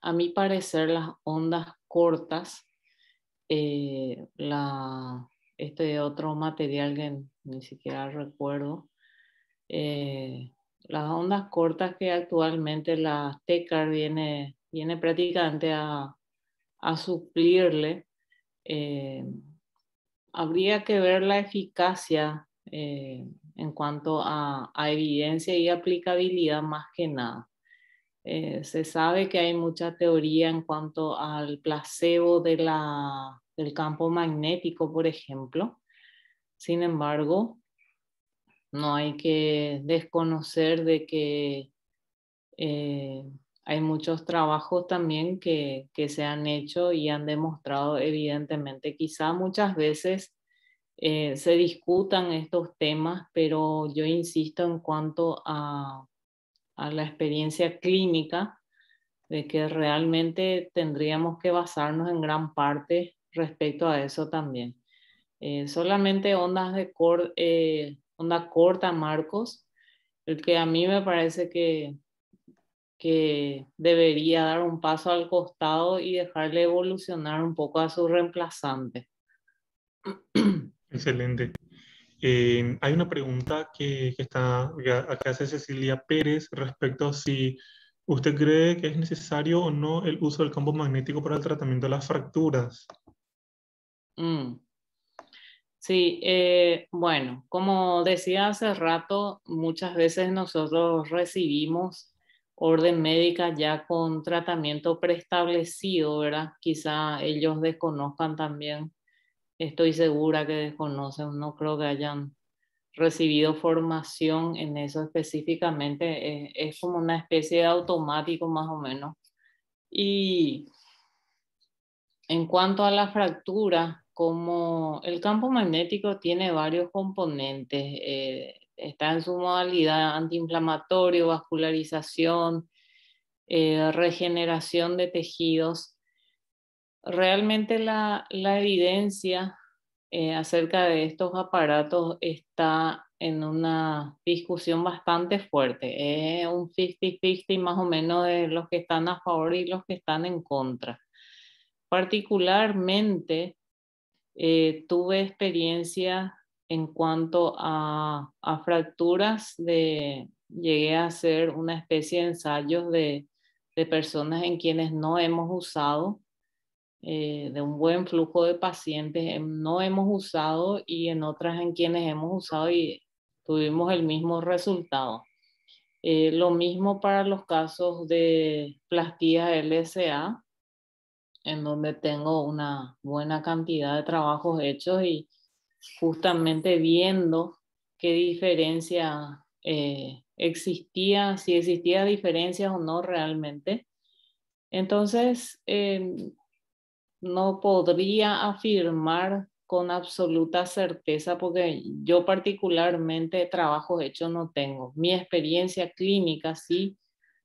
a mi parecer las ondas cortas, eh, la, este otro material que ni siquiera recuerdo, eh, las ondas cortas que actualmente la TECAR viene prácticamente a suplirle, eh, habría que ver la eficacia en cuanto a evidencia y aplicabilidad más que nada. Se sabe que hay mucha teoría en cuanto al placebo del campo magnético, por ejemplo. Sin embargo, no hay que desconocer de que eh, hay muchos trabajos también que se han hecho y han demostrado evidentemente. Quizá muchas veces se discutan estos temas, pero yo insisto en cuanto a la experiencia clínica de que realmente tendríamos que basarnos en gran parte respecto a eso también. Solamente onda corta, Marcos, el que a mí me parece que debería dar un paso al costado y dejarle evolucionar un poco a su reemplazante. Excelente. Hay una pregunta que hace Cecilia Pérez respecto a si usted cree que es necesario o no el uso del campo magnético para el tratamiento de las fracturas. Mm. Sí, bueno, como decía hace rato, muchas veces nosotros recibimos orden médica ya con tratamiento preestablecido, ¿verdad? Quizá ellos desconozcan también, estoy segura que desconocen, no creo que hayan recibido formación en eso específicamente, es como una especie de automático más o menos. Y En cuanto a la fractura, como el campo magnético tiene varios componentes, está en su modalidad antiinflamatorio, vascularización, regeneración de tejidos. Realmente la evidencia acerca de estos aparatos está en una discusión bastante fuerte. Es un 50-50 más o menos de los que están a favor y los que están en contra. Particularmente tuve experiencia en cuanto a fracturas llegué a hacer una especie de ensayos de personas en quienes no hemos usado, de un buen flujo de pacientes, no hemos usado y en otras en quienes hemos usado y tuvimos el mismo resultado. Lo mismo para los casos de plastía LSA, en donde tengo una buena cantidad de trabajos hechos y justamente viendo qué diferencia existía, si existía diferencias o no realmente. Entonces, no podría afirmar con absoluta certeza porque yo particularmente trabajos hechos no tengo. Mi experiencia clínica sí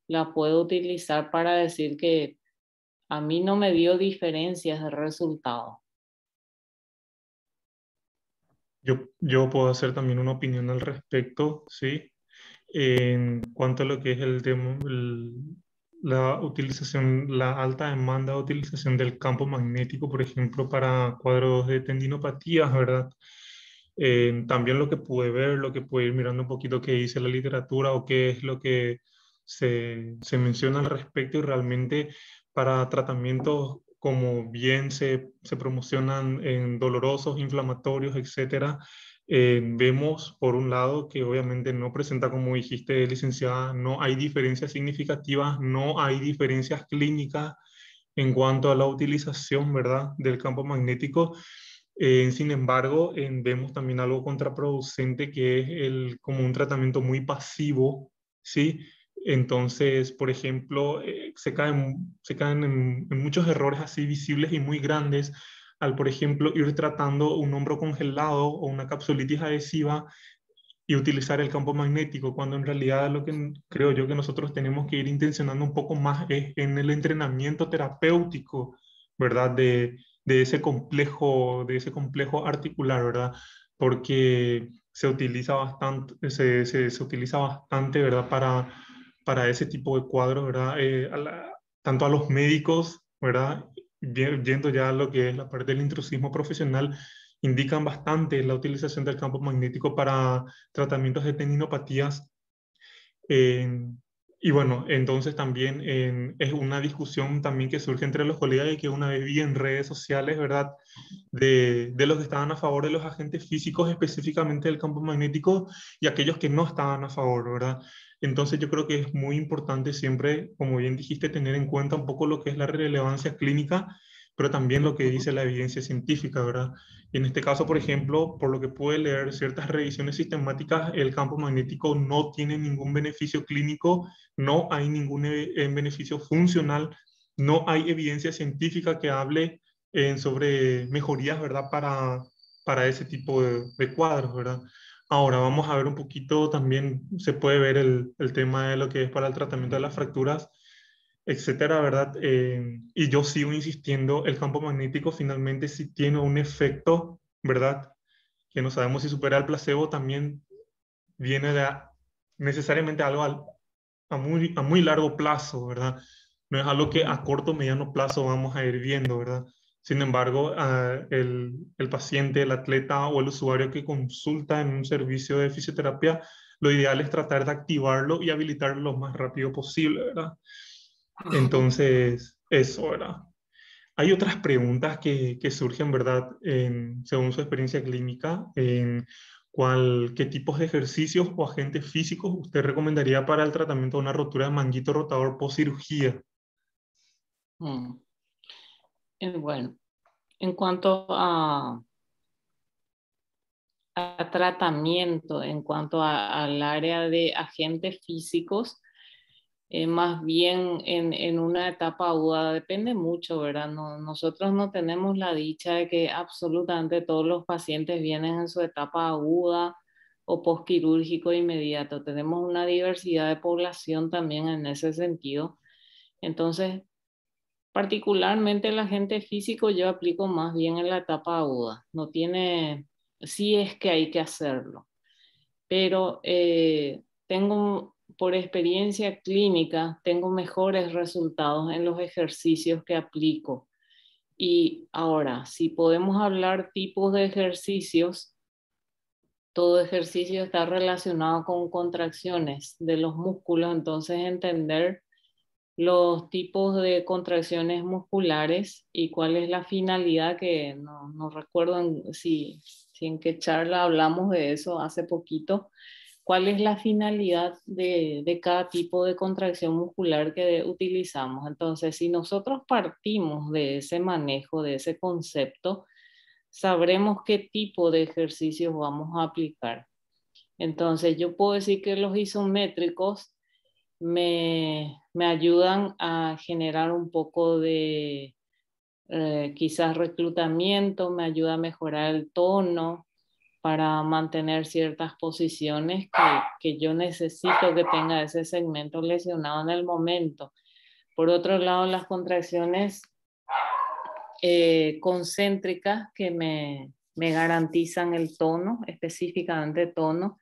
la puedo utilizar para decir que a mí no me dio diferencias de resultado. Yo puedo hacer también una opinión al respecto, ¿sí? En cuanto a lo que es el tema, la utilización, la alta demanda de utilización del campo magnético, por ejemplo, para cuadros de tendinopatías, ¿verdad? También lo que pude ver, lo que pude ir mirando un poquito qué dice la literatura o qué es lo que se menciona al respecto y realmente para tratamientos como bien se promocionan en dolorosos, inflamatorios, etcétera, vemos por un lado que obviamente no presenta, como dijiste, licenciada, no hay diferencias significativas, no hay diferencias clínicas en cuanto a la utilización, ¿verdad?, del campo magnético. Sin embargo, vemos también algo contraproducente que es como un tratamiento muy pasivo, ¿sí? Entonces, por ejemplo, se caen en muchos errores así visibles y muy grandes al, por ejemplo, ir tratando un hombro congelado o una capsulitis adhesiva y utilizar el campo magnético, cuando en realidad lo que creo yo que nosotros tenemos que ir intencionando un poco más es en el entrenamiento terapéutico, ¿verdad? De ese complejo articular, ¿verdad? Porque se utiliza bastante, ¿verdad? Para ese tipo de cuadros, ¿verdad? Tanto a los médicos, ¿verdad? Yendo ya a lo que es la parte del intrusismo profesional, indican bastante la utilización del campo magnético para tratamientos de tendinopatías. eh, y bueno, entonces también es una discusión también que surge entre los colegas y que una vez vi en redes sociales, ¿verdad? De los que estaban a favor de los agentes físicos, específicamente del campo magnético, y aquellos que no estaban a favor, ¿verdad? Entonces yo creo que es muy importante siempre, como bien dijiste, tener en cuenta un poco lo que es la relevancia clínica, pero también lo que dice la evidencia científica, ¿verdad? Y en este caso, por ejemplo, por lo que pude leer ciertas revisiones sistemáticas, el campo magnético no tiene ningún beneficio clínico, no hay ningún beneficio funcional, no hay evidencia científica que hable sobre mejorías, ¿verdad? Para ese tipo de cuadros, ¿verdad? Ahora vamos a ver un poquito, también se puede ver el tema de lo que es para el tratamiento de las fracturas, etcétera, ¿verdad? Y yo sigo insistiendo, el campo magnético finalmente sí tiene un efecto, ¿verdad? Que no sabemos si supera el placebo, también viene de necesariamente algo a muy largo plazo, ¿verdad? No es algo que a corto o mediano plazo vamos a ir viendo, ¿verdad? Sin embargo, el paciente, el atleta o el usuario que consulta en un servicio de fisioterapia, lo ideal es tratar de activarlo y habilitarlo lo más rápido posible, ¿verdad? Entonces, eso, ¿verdad? Hay otras preguntas que surgen, ¿verdad? Según su experiencia clínica, ¿qué tipos de ejercicios o agentes físicos usted recomendaría para el tratamiento de una rotura de manguito rotador post cirugía? Mm. Bueno, en cuanto a tratamiento, en cuanto al área de agentes físicos, más bien en una etapa aguda, depende mucho, ¿verdad? Nosotros no tenemos la dicha de que absolutamente todos los pacientes vienen en su etapa aguda o postquirúrgico inmediato. Tenemos una diversidad de población también en ese sentido. Entonces, particularmente el agente físico yo aplico más bien en la etapa aguda. No tiene, sí es que hay que hacerlo, pero tengo, por experiencia clínica, tengo mejores resultados en los ejercicios que aplico. Y ahora, si podemos hablar tipos de ejercicios, todo ejercicio está relacionado con contracciones de los músculos, entonces entender los tipos de contracciones musculares y cuál es la finalidad, que no recuerdo si en qué charla hablamos de eso hace poquito, cuál es la finalidad de cada tipo de contracción muscular que utilizamos. Entonces, si nosotros partimos de ese manejo, de ese concepto, sabremos qué tipo de ejercicios vamos a aplicar. Entonces, yo puedo decir que los isométricos me ayudan a generar un poco de quizás reclutamiento, me ayuda a mejorar el tono para mantener ciertas posiciones que yo necesito que tenga ese segmento lesionado en el momento. Por otro lado, las contracciones concéntricas que me garantizan el tono, específicamente tono.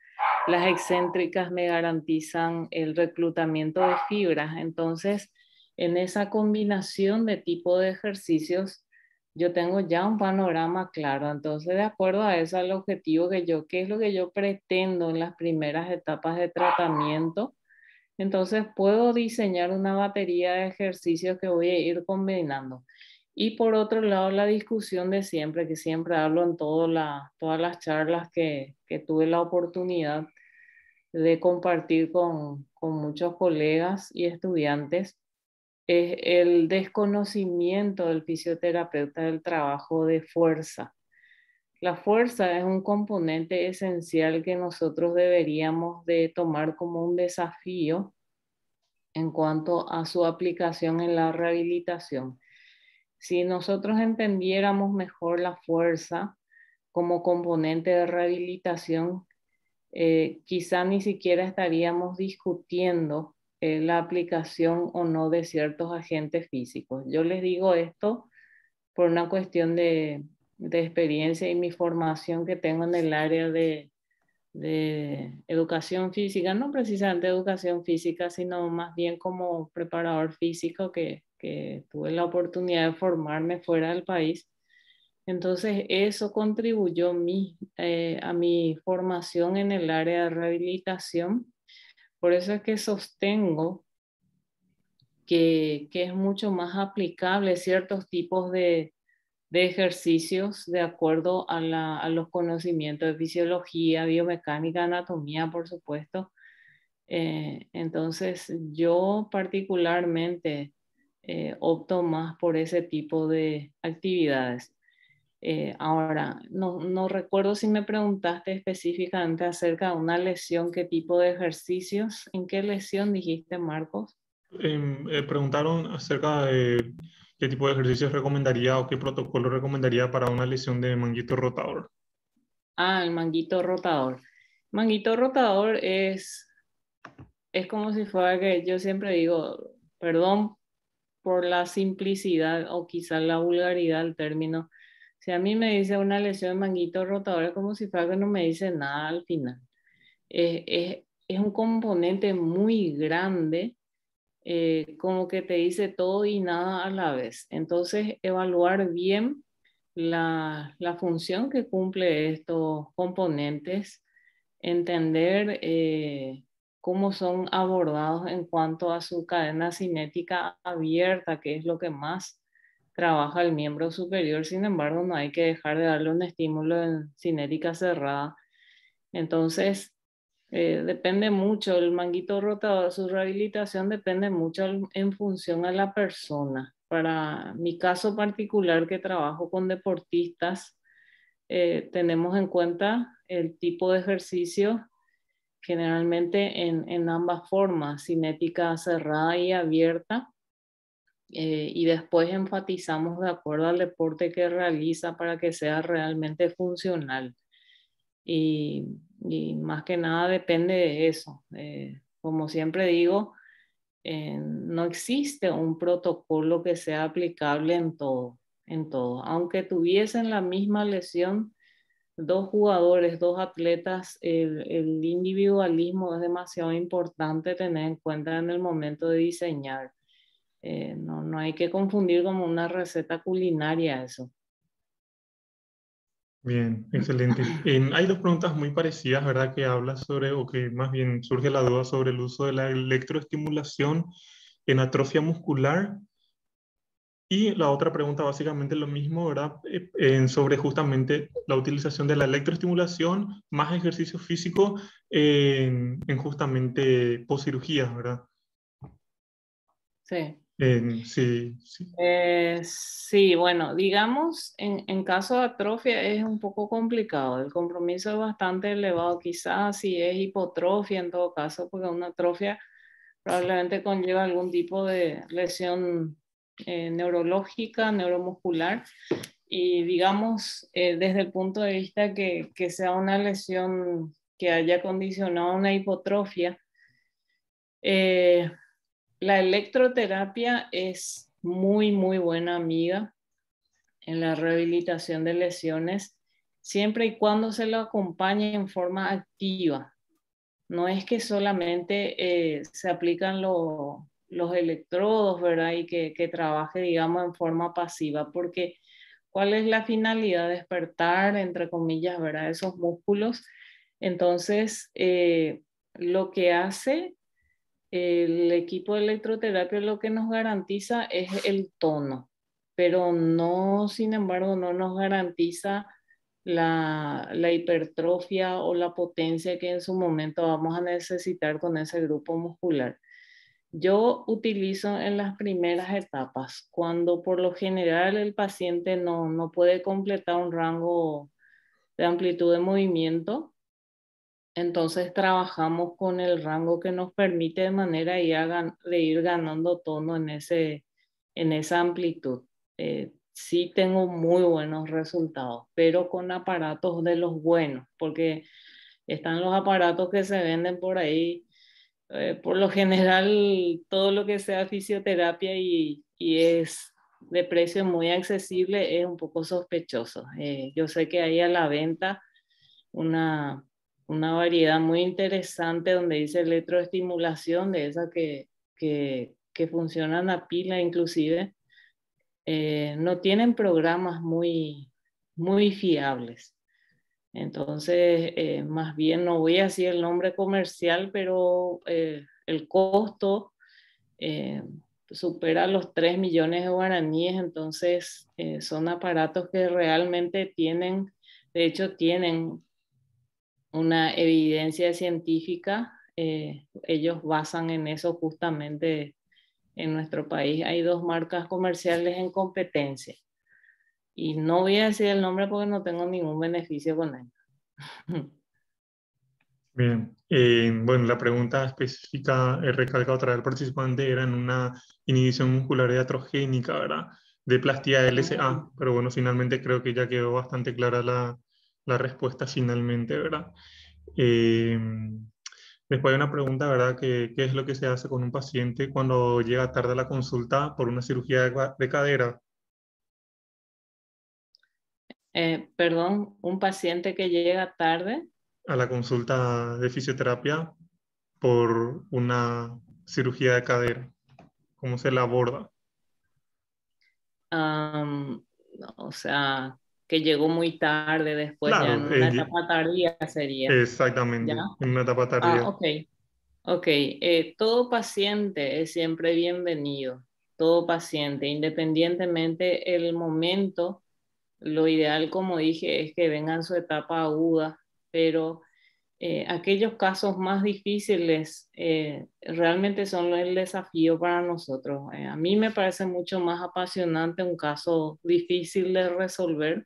Las excéntricas me garantizan el reclutamiento de fibras. Entonces, en esa combinación de tipo de ejercicios, yo tengo ya un panorama claro. Entonces, de acuerdo a eso, al objetivo qué es lo que yo pretendo en las primeras etapas de tratamiento, entonces puedo diseñar una batería de ejercicios que voy a ir combinando. Y por otro lado, la discusión de siempre, que siempre hablo en todas las charlas que tuve la oportunidad de compartir con muchos colegas y estudiantes, es el desconocimiento del fisioterapeuta del trabajo de fuerza. La fuerza es un componente esencial que nosotros deberíamos de tomar como un desafío en cuanto a su aplicación en la rehabilitación. Si nosotros entendiéramos mejor la fuerza como componente de rehabilitación, quizá ni siquiera estaríamos discutiendo la aplicación o no de ciertos agentes físicos. Yo les digo esto por una cuestión de experiencia y mi formación que tengo en el área de educación física, no precisamente educación física, sino más bien como preparador físico que tuve la oportunidad de formarme fuera del país. Entonces eso contribuyó a mi formación en el área de rehabilitación. Por eso es que sostengo que es mucho más aplicable ciertos tipos de ejercicios de acuerdo a los conocimientos de fisiología, biomecánica, anatomía, por supuesto. Entonces, yo particularmente opto más por ese tipo de actividades. Ahora, no recuerdo si me preguntaste específicamente acerca de una lesión, qué tipo de ejercicios, ¿en qué lesión dijiste, Marcos? Preguntaron acerca de qué tipo de ejercicios recomendaría o qué protocolo recomendaría para una lesión de manguito rotador. Ah, el manguito rotador. Manguito rotador es como si fuera que yo siempre digo, perdón por la simplicidad o quizás la vulgaridad del término. Si a mí me dice una lesión de manguito rotador, es como si fuera que no me dice nada al final. Es un componente muy grande, como que te dice todo y nada a la vez. Entonces, evaluar bien la función que cumple estos componentes, entender cómo son abordados en cuanto a su cadena cinética abierta, que es lo que más trabaja el miembro superior. Sin embargo, no hay que dejar de darle un estímulo en cinética cerrada. Entonces, depende mucho, el manguito rotador, su rehabilitación depende mucho en función a la persona. Para mi caso particular, que trabajo con deportistas, tenemos en cuenta el tipo de ejercicio generalmente en ambas formas, cinética cerrada y abierta, y después enfatizamos de acuerdo al deporte que realiza para que sea realmente funcional. Y, y más que nada depende de eso. Como siempre digo, no existe un protocolo que sea aplicable en todo, en todo. Aunque tuviesen la misma lesión, dos jugadores, dos atletas, el individualismo es demasiado importante tener en cuenta en el momento de diseñar. No hay que confundir como una receta culinaria eso. Bien, excelente. Hay dos preguntas muy parecidas, ¿verdad? Que hablas sobre, o que más bien surge la duda sobre el uso de la electroestimulación en atrofia muscular. Y la otra pregunta básicamente lo mismo, ¿verdad? Sobre justamente la utilización de la electroestimulación más ejercicio físico en justamente poscirugía, ¿verdad? Sí. Sí, sí. Sí, bueno, digamos, en caso de atrofia es un poco complicado. El compromiso es bastante elevado. Quizás si es hipotrofia en todo caso, porque una atrofia probablemente conlleva algún tipo de lesión neurológica, neuromuscular. Y digamos, desde el punto de vista que sea una lesión que haya condicionado una hipotrofia, eh, la electroterapia es muy, muy buena amiga en la rehabilitación de lesiones, siempre y cuando se lo acompañe en forma activa. No es que solamente se aplican los electrodos, ¿verdad? Y que trabaje, digamos, en forma pasiva, porque ¿cuál es la finalidad? Despertar, entre comillas, ¿verdad? Esos músculos. Entonces, lo que hace el equipo de electroterapia lo que nos garantiza es el tono, pero no, sin embargo, no nos garantiza la hipertrofia o la potencia que en su momento vamos a necesitar con ese grupo muscular. Yo utilizo en las primeras etapas, cuando por lo general el paciente no puede completar un rango de amplitud de movimiento. Entonces trabajamos con el rango que nos permite de manera de ir ganando tono en esa amplitud. Sí tengo muy buenos resultados, pero con aparatos de los buenos, porque están los aparatos que se venden por ahí. Por lo general, todo lo que sea fisioterapia y es de precio muy accesible es un poco sospechoso. Yo sé que hay a la venta una, una variedad muy interesante donde dice electroestimulación, de esas que funcionan a pila inclusive. No tienen programas muy, muy fiables. Entonces, más bien no voy a decir el nombre comercial, pero el costo eh, supera los 3 millones de guaraníes, entonces son aparatos que realmente tienen, de hecho tienen una evidencia científica. Ellos basan en eso justamente en nuestro país. Hay dos marcas comerciales en competencia y no voy a decir el nombre porque no tengo ningún beneficio con él. Bien. Bueno, la pregunta específica, recalca otra vez, el participante era en una inhibición muscular iatrogénica, ¿verdad? De plastía LSA, pero bueno, finalmente creo que ya quedó bastante clara la respuesta finalmente, ¿verdad? Eh, Después hay una pregunta, ¿verdad? ¿Qué es lo que se hace con un paciente cuando llega tarde a la consulta por una cirugía de cadera? Perdón, un paciente que llega tarde. A la consulta de fisioterapia por una cirugía de cadera. ¿Cómo se la aborda? am, o sea, que llegó muy tarde, después ya en Claro, una etapa tardía sería, ¿ya? exactamente, en una etapa Ah, tardía. ok. Ok, todo paciente es siempre bienvenido, todo paciente, independientemente el momento, lo ideal, como dije, es que venga en su etapa aguda, pero aquellos casos más difíciles realmente son el desafío para nosotros. A mí me parece mucho más apasionante un caso difícil de resolver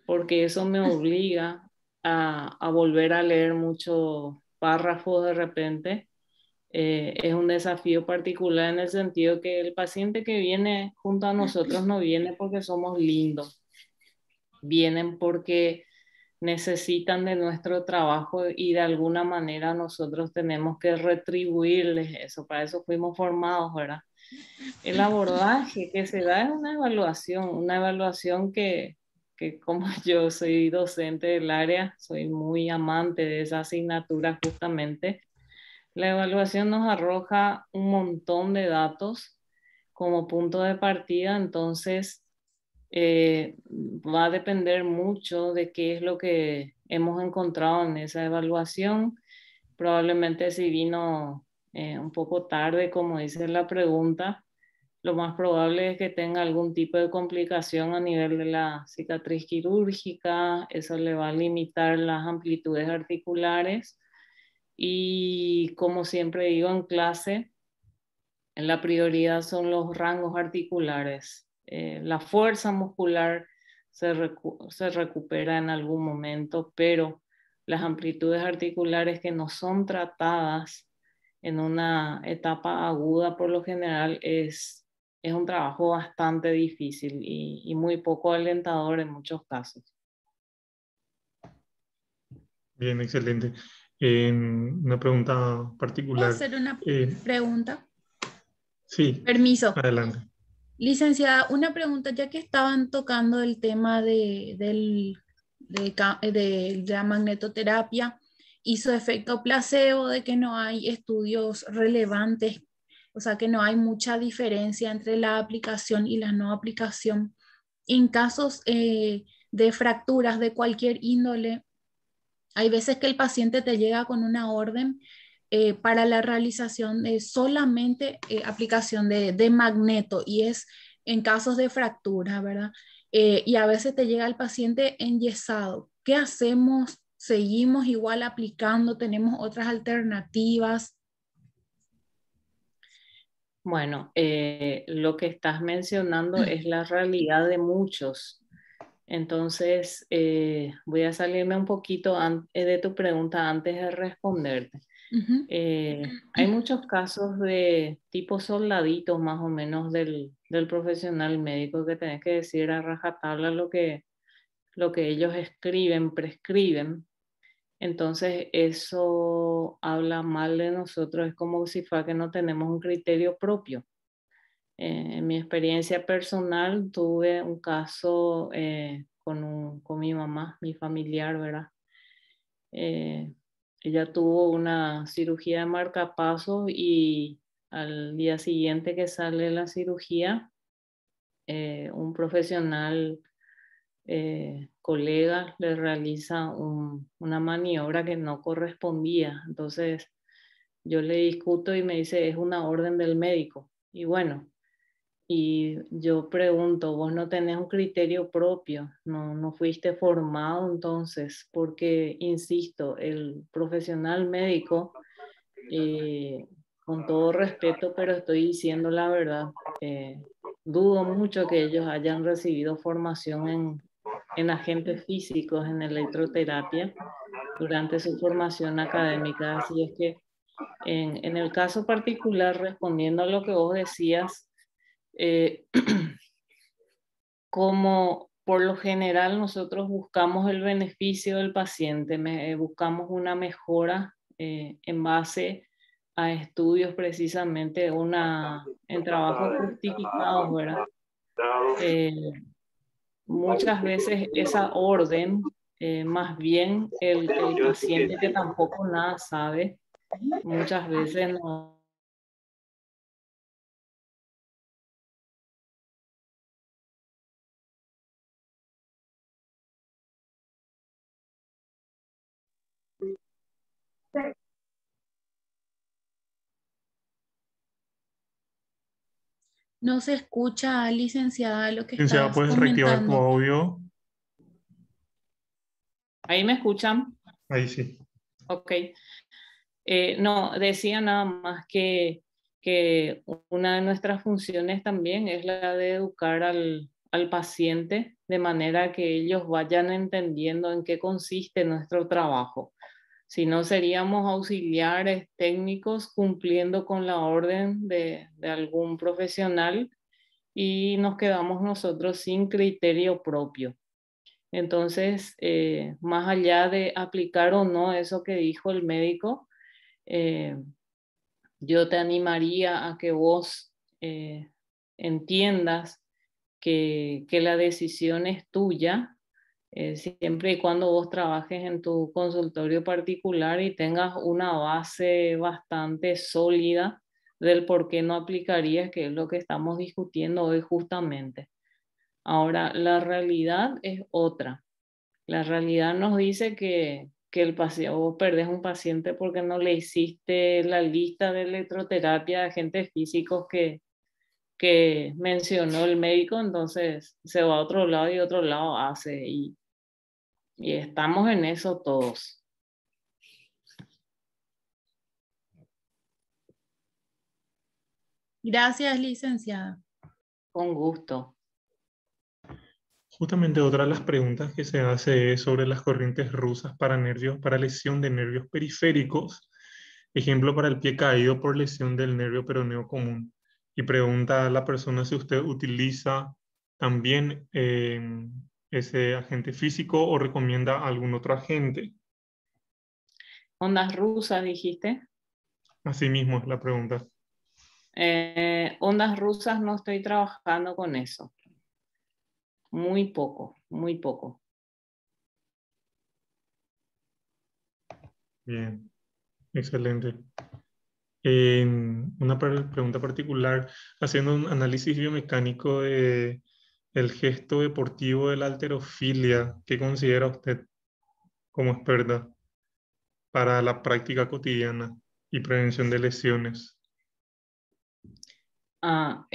porque eso me obliga a volver a leer mucho, párrafos de repente. Es un desafío particular en el sentido que el paciente que viene junto a nosotros no viene porque somos lindos, vienen porque necesitan de nuestro trabajo y de alguna manera nosotros tenemos que retribuirles eso. Para eso fuimos formados, ¿verdad? El abordaje que se da es una evaluación que como yo soy docente del área, soy muy amante de esa asignatura justamente. La evaluación nos arroja un montón de datos como punto de partida, entonces va a depender mucho de qué es lo que hemos encontrado en esa evaluación. Probablemente si vino un poco tarde, como dice la pregunta, lo más probable es que tenga algún tipo de complicación a nivel de la cicatriz quirúrgica, eso le va a limitar las amplitudes articulares y como siempre digo en clase, la prioridad son los rangos articulares. La fuerza muscular se recupera en algún momento, pero las amplitudes articulares que no son tratadas en una etapa aguda por lo general es un trabajo bastante difícil y muy poco alentador en muchos casos. Bien, excelente. Una pregunta ¿Puedo particular. hacer una Eh, pregunta? sí, Permiso. adelante. Licenciada, una pregunta, ya que estaban tocando el tema de la magnetoterapia y su efecto placebo, de que no hay estudios relevantes, o sea, que no hay mucha diferencia entre la aplicación y la no aplicación. En casos de fracturas de cualquier índole, hay veces que el paciente te llega con una orden para la realización de solamente aplicación de magneto y es en casos de fractura, ¿verdad? Y a veces te llega el paciente enyesado. ¿Qué hacemos? ¿Seguimos igual aplicando? ¿Tenemos otras alternativas? Bueno, lo que estás mencionando es la realidad de muchos. Entonces, voy a salirme un poquito de tu pregunta antes de responderte. Ujú. Hay muchos casos de tipo soldaditos más o menos del profesional médico que tenés que decir a rajatabla lo que ellos escriben, prescriben. Entonces, eso habla mal de nosotros, es como si fuera que no tenemos un criterio propio. En mi experiencia personal tuve un caso con mi mamá, mi familiar, ¿verdad? Eh, Ella tuvo una cirugía de marcapasos y al día siguiente que sale la cirugía, un profesional colega le realiza una maniobra que no correspondía. Entonces yo le discuto y me dice, es una orden del médico. Y bueno, y yo pregunto, vos no tenés un criterio propio, no fuiste formado entonces, porque, insisto, el profesional médico, eh, con todo respeto, pero estoy diciendo la verdad, dudo mucho que ellos hayan recibido formación en agentes físicos, en electroterapia, durante su formación académica. Así es que en el caso particular, respondiendo a lo que vos decías, eh, como por lo general nosotros buscamos el beneficio del paciente, buscamos una mejora en base a estudios precisamente en trabajos justificados, ¿verdad? Eh, Muchas veces esa orden, más bien el paciente que tampoco nada sabe, muchas veces no. No se escucha, licenciada, lo que Licenciada, estás ¿puedes reactivar tu comentando. audio? ¿Ahí me escuchan? Ahí sí. Ok. No, decía nada más que una de nuestras funciones también es la de educar al paciente de manera que ellos vayan entendiendo en qué consiste nuestro trabajo. Si no, seríamos auxiliares técnicos cumpliendo con la orden de algún profesional y nos quedamos nosotros sin criterio propio. Entonces, más allá de aplicar o no eso que dijo el médico, yo te animaría a que vos entiendas que la decisión es tuya, siempre y cuando vos trabajes en tu consultorio particular y tengas una base bastante sólida del por qué no aplicarías, que es lo que estamos discutiendo hoy justamente. Ahora, la realidad es otra. La realidad nos dice que el paciente, vos perdés un paciente porque no le hiciste la lista de electroterapia de agentes físicos que mencionó el médico, entonces se va a otro lado y otro lado hace. Y estamos en eso todos. Gracias, licenciada. Con gusto. Justamente otra de las preguntas que se hace es sobre las corrientes rusas para nervios, para lesión de nervios periféricos, ejemplo para el pie caído por lesión del nervio peroneo común. Y pregunta a la persona si usted utiliza también ese agente físico o recomienda algún otro agente. Ondas rusas, dijiste. Así mismo es la pregunta. Ondas rusas no estoy trabajando con eso. Muy poco, muy poco. Bien, excelente. Una pregunta particular, haciendo un análisis biomecánico de el gesto deportivo de la halterofilia, ¿qué considera usted como experta para la práctica cotidiana y prevención de lesiones? A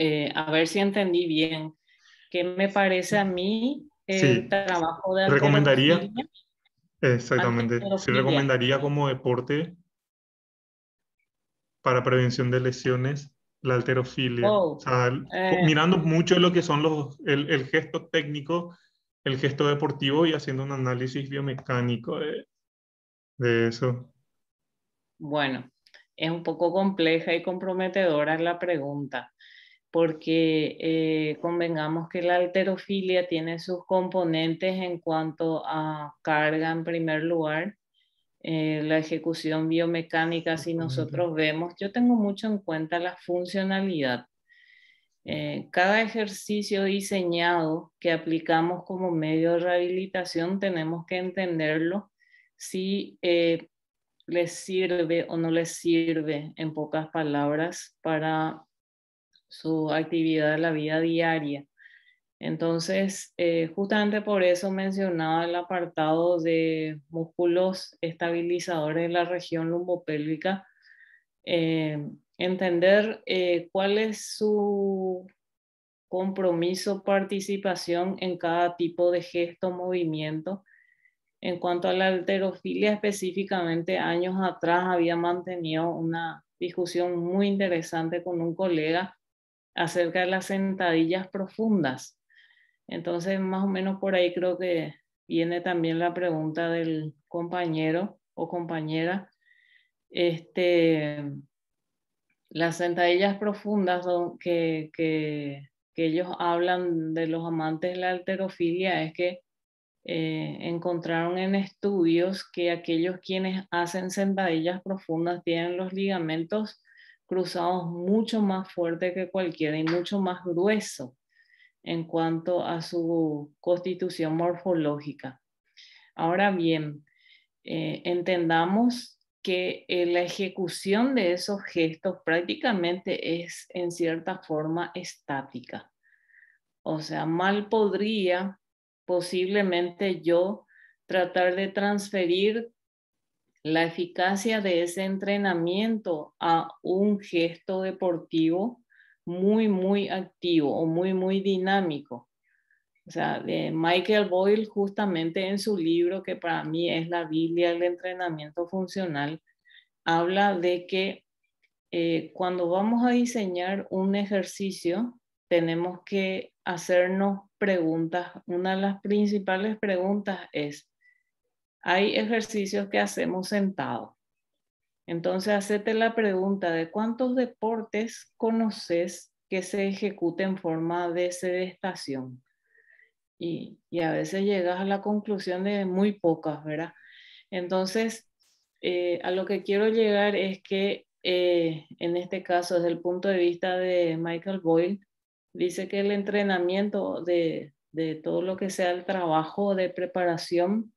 ver si entendí bien. ¿Qué me parece a mí el Sí, trabajo de recomendaría, halterofilia? exactamente, sí Halterofilia. recomendaría como deporte para prevención de lesiones la halterofilia. O Oh, sea, mirando mucho lo que son el gesto técnico, el gesto deportivo y haciendo un análisis biomecánico de eso. bueno, es un poco compleja y comprometedora la pregunta, porque convengamos que la halterofilia tiene sus componentes en cuanto a carga en primer lugar, la ejecución biomecánica, si Exactamente. nosotros vemos, yo tengo mucho en cuenta la funcionalidad. Cada ejercicio diseñado que aplicamos como medio de rehabilitación tenemos que entenderlo si les sirve o no les sirve, en pocas palabras, para su actividad de la vida diaria. Entonces, justamente por eso mencionaba el apartado de músculos estabilizadores de la región lumbopélvica, entender cuál es su compromiso, participación en cada tipo de gesto, movimiento. En cuanto a la halterofilia específicamente, años atrás había mantenido una discusión muy interesante con un colega acerca de las sentadillas profundas. Entonces, más o menos por ahí creo que viene también la pregunta del compañero o compañera. Las sentadillas profundas que ellos hablan de los amantes de la halterofilia es que encontraron en estudios que aquellos quienes hacen sentadillas profundas tienen los ligamentos cruzados mucho más fuertes que cualquiera y mucho más grueso en cuanto a su constitución morfológica. Ahora bien, entendamos que la ejecución de esos gestos prácticamente es en cierta forma estática. O sea, mal podría posiblemente yo tratar de transferir la eficacia de ese entrenamiento a un gesto deportivo muy, muy activo o muy, muy dinámico. O sea, de Michael Boyle justamente en su libro, que para mí es la Biblia del entrenamiento funcional, habla de que cuando vamos a diseñar un ejercicio, tenemos que hacernos preguntas. Una de las principales preguntas es, hay ejercicios que hacemos sentados. Entonces, hacete la pregunta de cuántos deportes conoces que se ejecuten en forma de sedestación. Y a veces llegas a la conclusión de muy pocas, ¿verdad? Entonces, a lo que quiero llegar es que en este caso, desde el punto de vista de Michael Boyle, dice que el entrenamiento de todo lo que sea el trabajo de preparación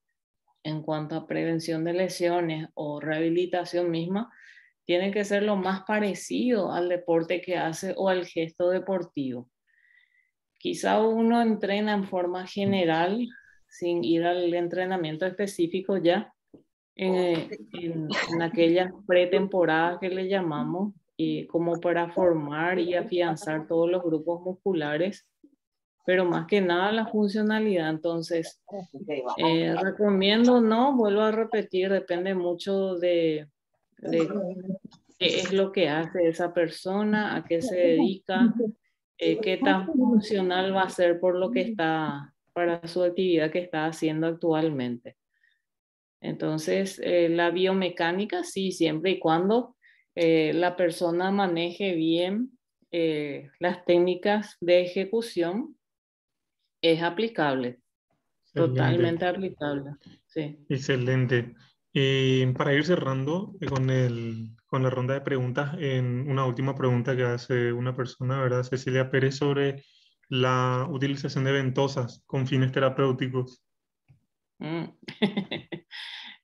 en cuanto a prevención de lesiones o rehabilitación misma, tiene que ser lo más parecido al deporte que hace o al gesto deportivo. Quizá uno entrena en forma general, sin ir al entrenamiento específico ya, en aquellas pretemporadas que le llamamos, como para formar y afianzar todos los grupos musculares, pero más que nada la funcionalidad. Entonces, recomiendo, no, vuelvo a repetir, depende mucho de qué es lo que hace esa persona, a qué se dedica, qué tan funcional va a ser por lo que está, para su actividad que está haciendo actualmente. Entonces, la biomecánica, sí, siempre y cuando la persona maneje bien las técnicas de ejecución, es aplicable, Excelente, totalmente aplicable. Sí. excelente. Para ir cerrando con la ronda de preguntas, en una última pregunta que hace una persona, ¿verdad? Cecilia Pérez, sobre la utilización de ventosas con fines terapéuticos. Mm.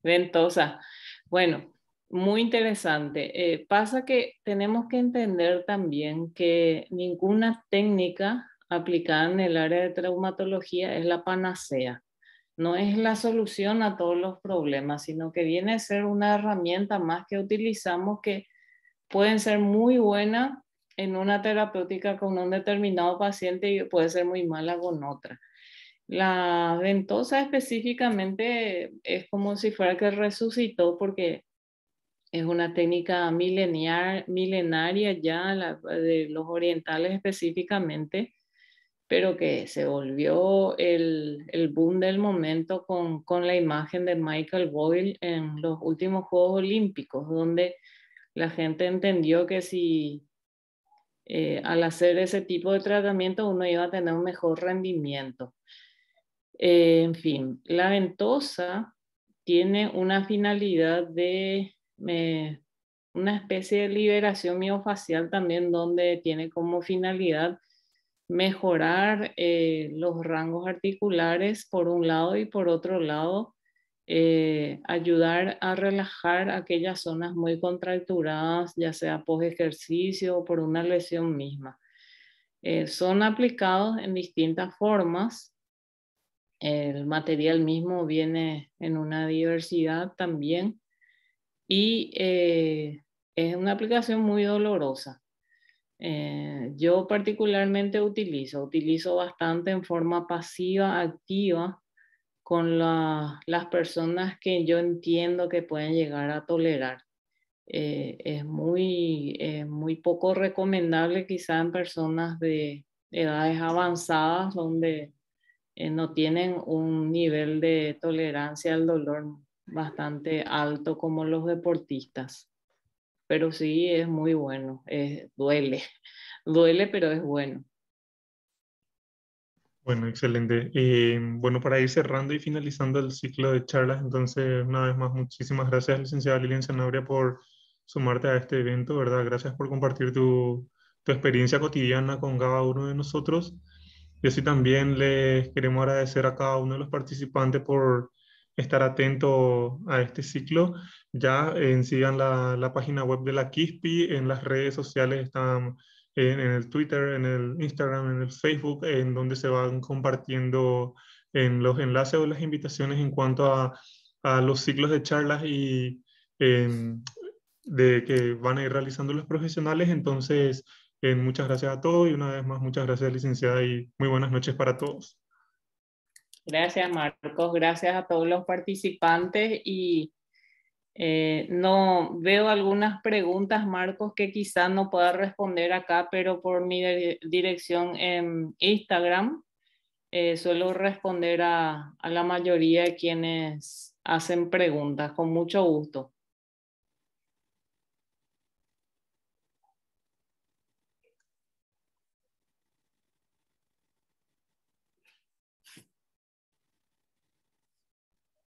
Ventosa. Bueno, muy interesante. Pasa que tenemos que entender también que ninguna técnica aplicada en el área de traumatología es la panacea. No es la solución a todos los problemas, sino que viene a ser una herramienta más que utilizamos que pueden ser muy buenas en una terapéutica con un determinado paciente y puede ser muy mala con otra. La ventosa específicamente es como si fuera que resucitó porque es una técnica milenaria ya de los orientales específicamente, pero que se volvió el boom del momento con la imagen de Michael Boyle en los últimos Juegos Olímpicos, donde la gente entendió que si al hacer ese tipo de tratamiento uno iba a tener un mejor rendimiento. En fin, la ventosa tiene una finalidad de una especie de liberación miofacial también, donde tiene como finalidad mejorar los rangos articulares por un lado y por otro lado ayudar a relajar aquellas zonas muy contracturadas, ya sea post ejercicio o por una lesión misma. Son aplicados en distintas formas. El material mismo viene en una diversidad también y es una aplicación muy dolorosa. Yo particularmente utilizo bastante en forma pasiva, activa, con las personas que yo entiendo que pueden llegar a tolerar. Es muy poco recomendable quizá en personas de edades avanzadas donde no tienen un nivel de tolerancia al dolor bastante alto como los deportistas. Pero sí es muy bueno, duele, duele, pero es bueno. Bueno, excelente. Bueno, para ir cerrando y finalizando el ciclo de charlas, entonces, una vez más, muchísimas gracias, licenciada Lilian Zanabria, por sumarte a este evento, ¿verdad? Gracias por compartir tu experiencia cotidiana con cada uno de nosotros. Y así también les queremos agradecer a cada uno de los participantes por estar atento a este ciclo. Ya sigan la página web de la KISPI, en las redes sociales están en el Twitter, en el Instagram, en el Facebook, en donde se van compartiendo en los enlaces o las invitaciones en cuanto a los ciclos de charlas y de que van a ir realizando los profesionales. Entonces, muchas gracias a todos y una vez más, muchas gracias, licenciada, y muy buenas noches para todos. Gracias, Marcos. Gracias a todos los participantes y no veo algunas preguntas, Marcos, que quizás no pueda responder acá, pero por mi dirección en Instagram suelo responder a la mayoría de quienes hacen preguntas, con mucho gusto.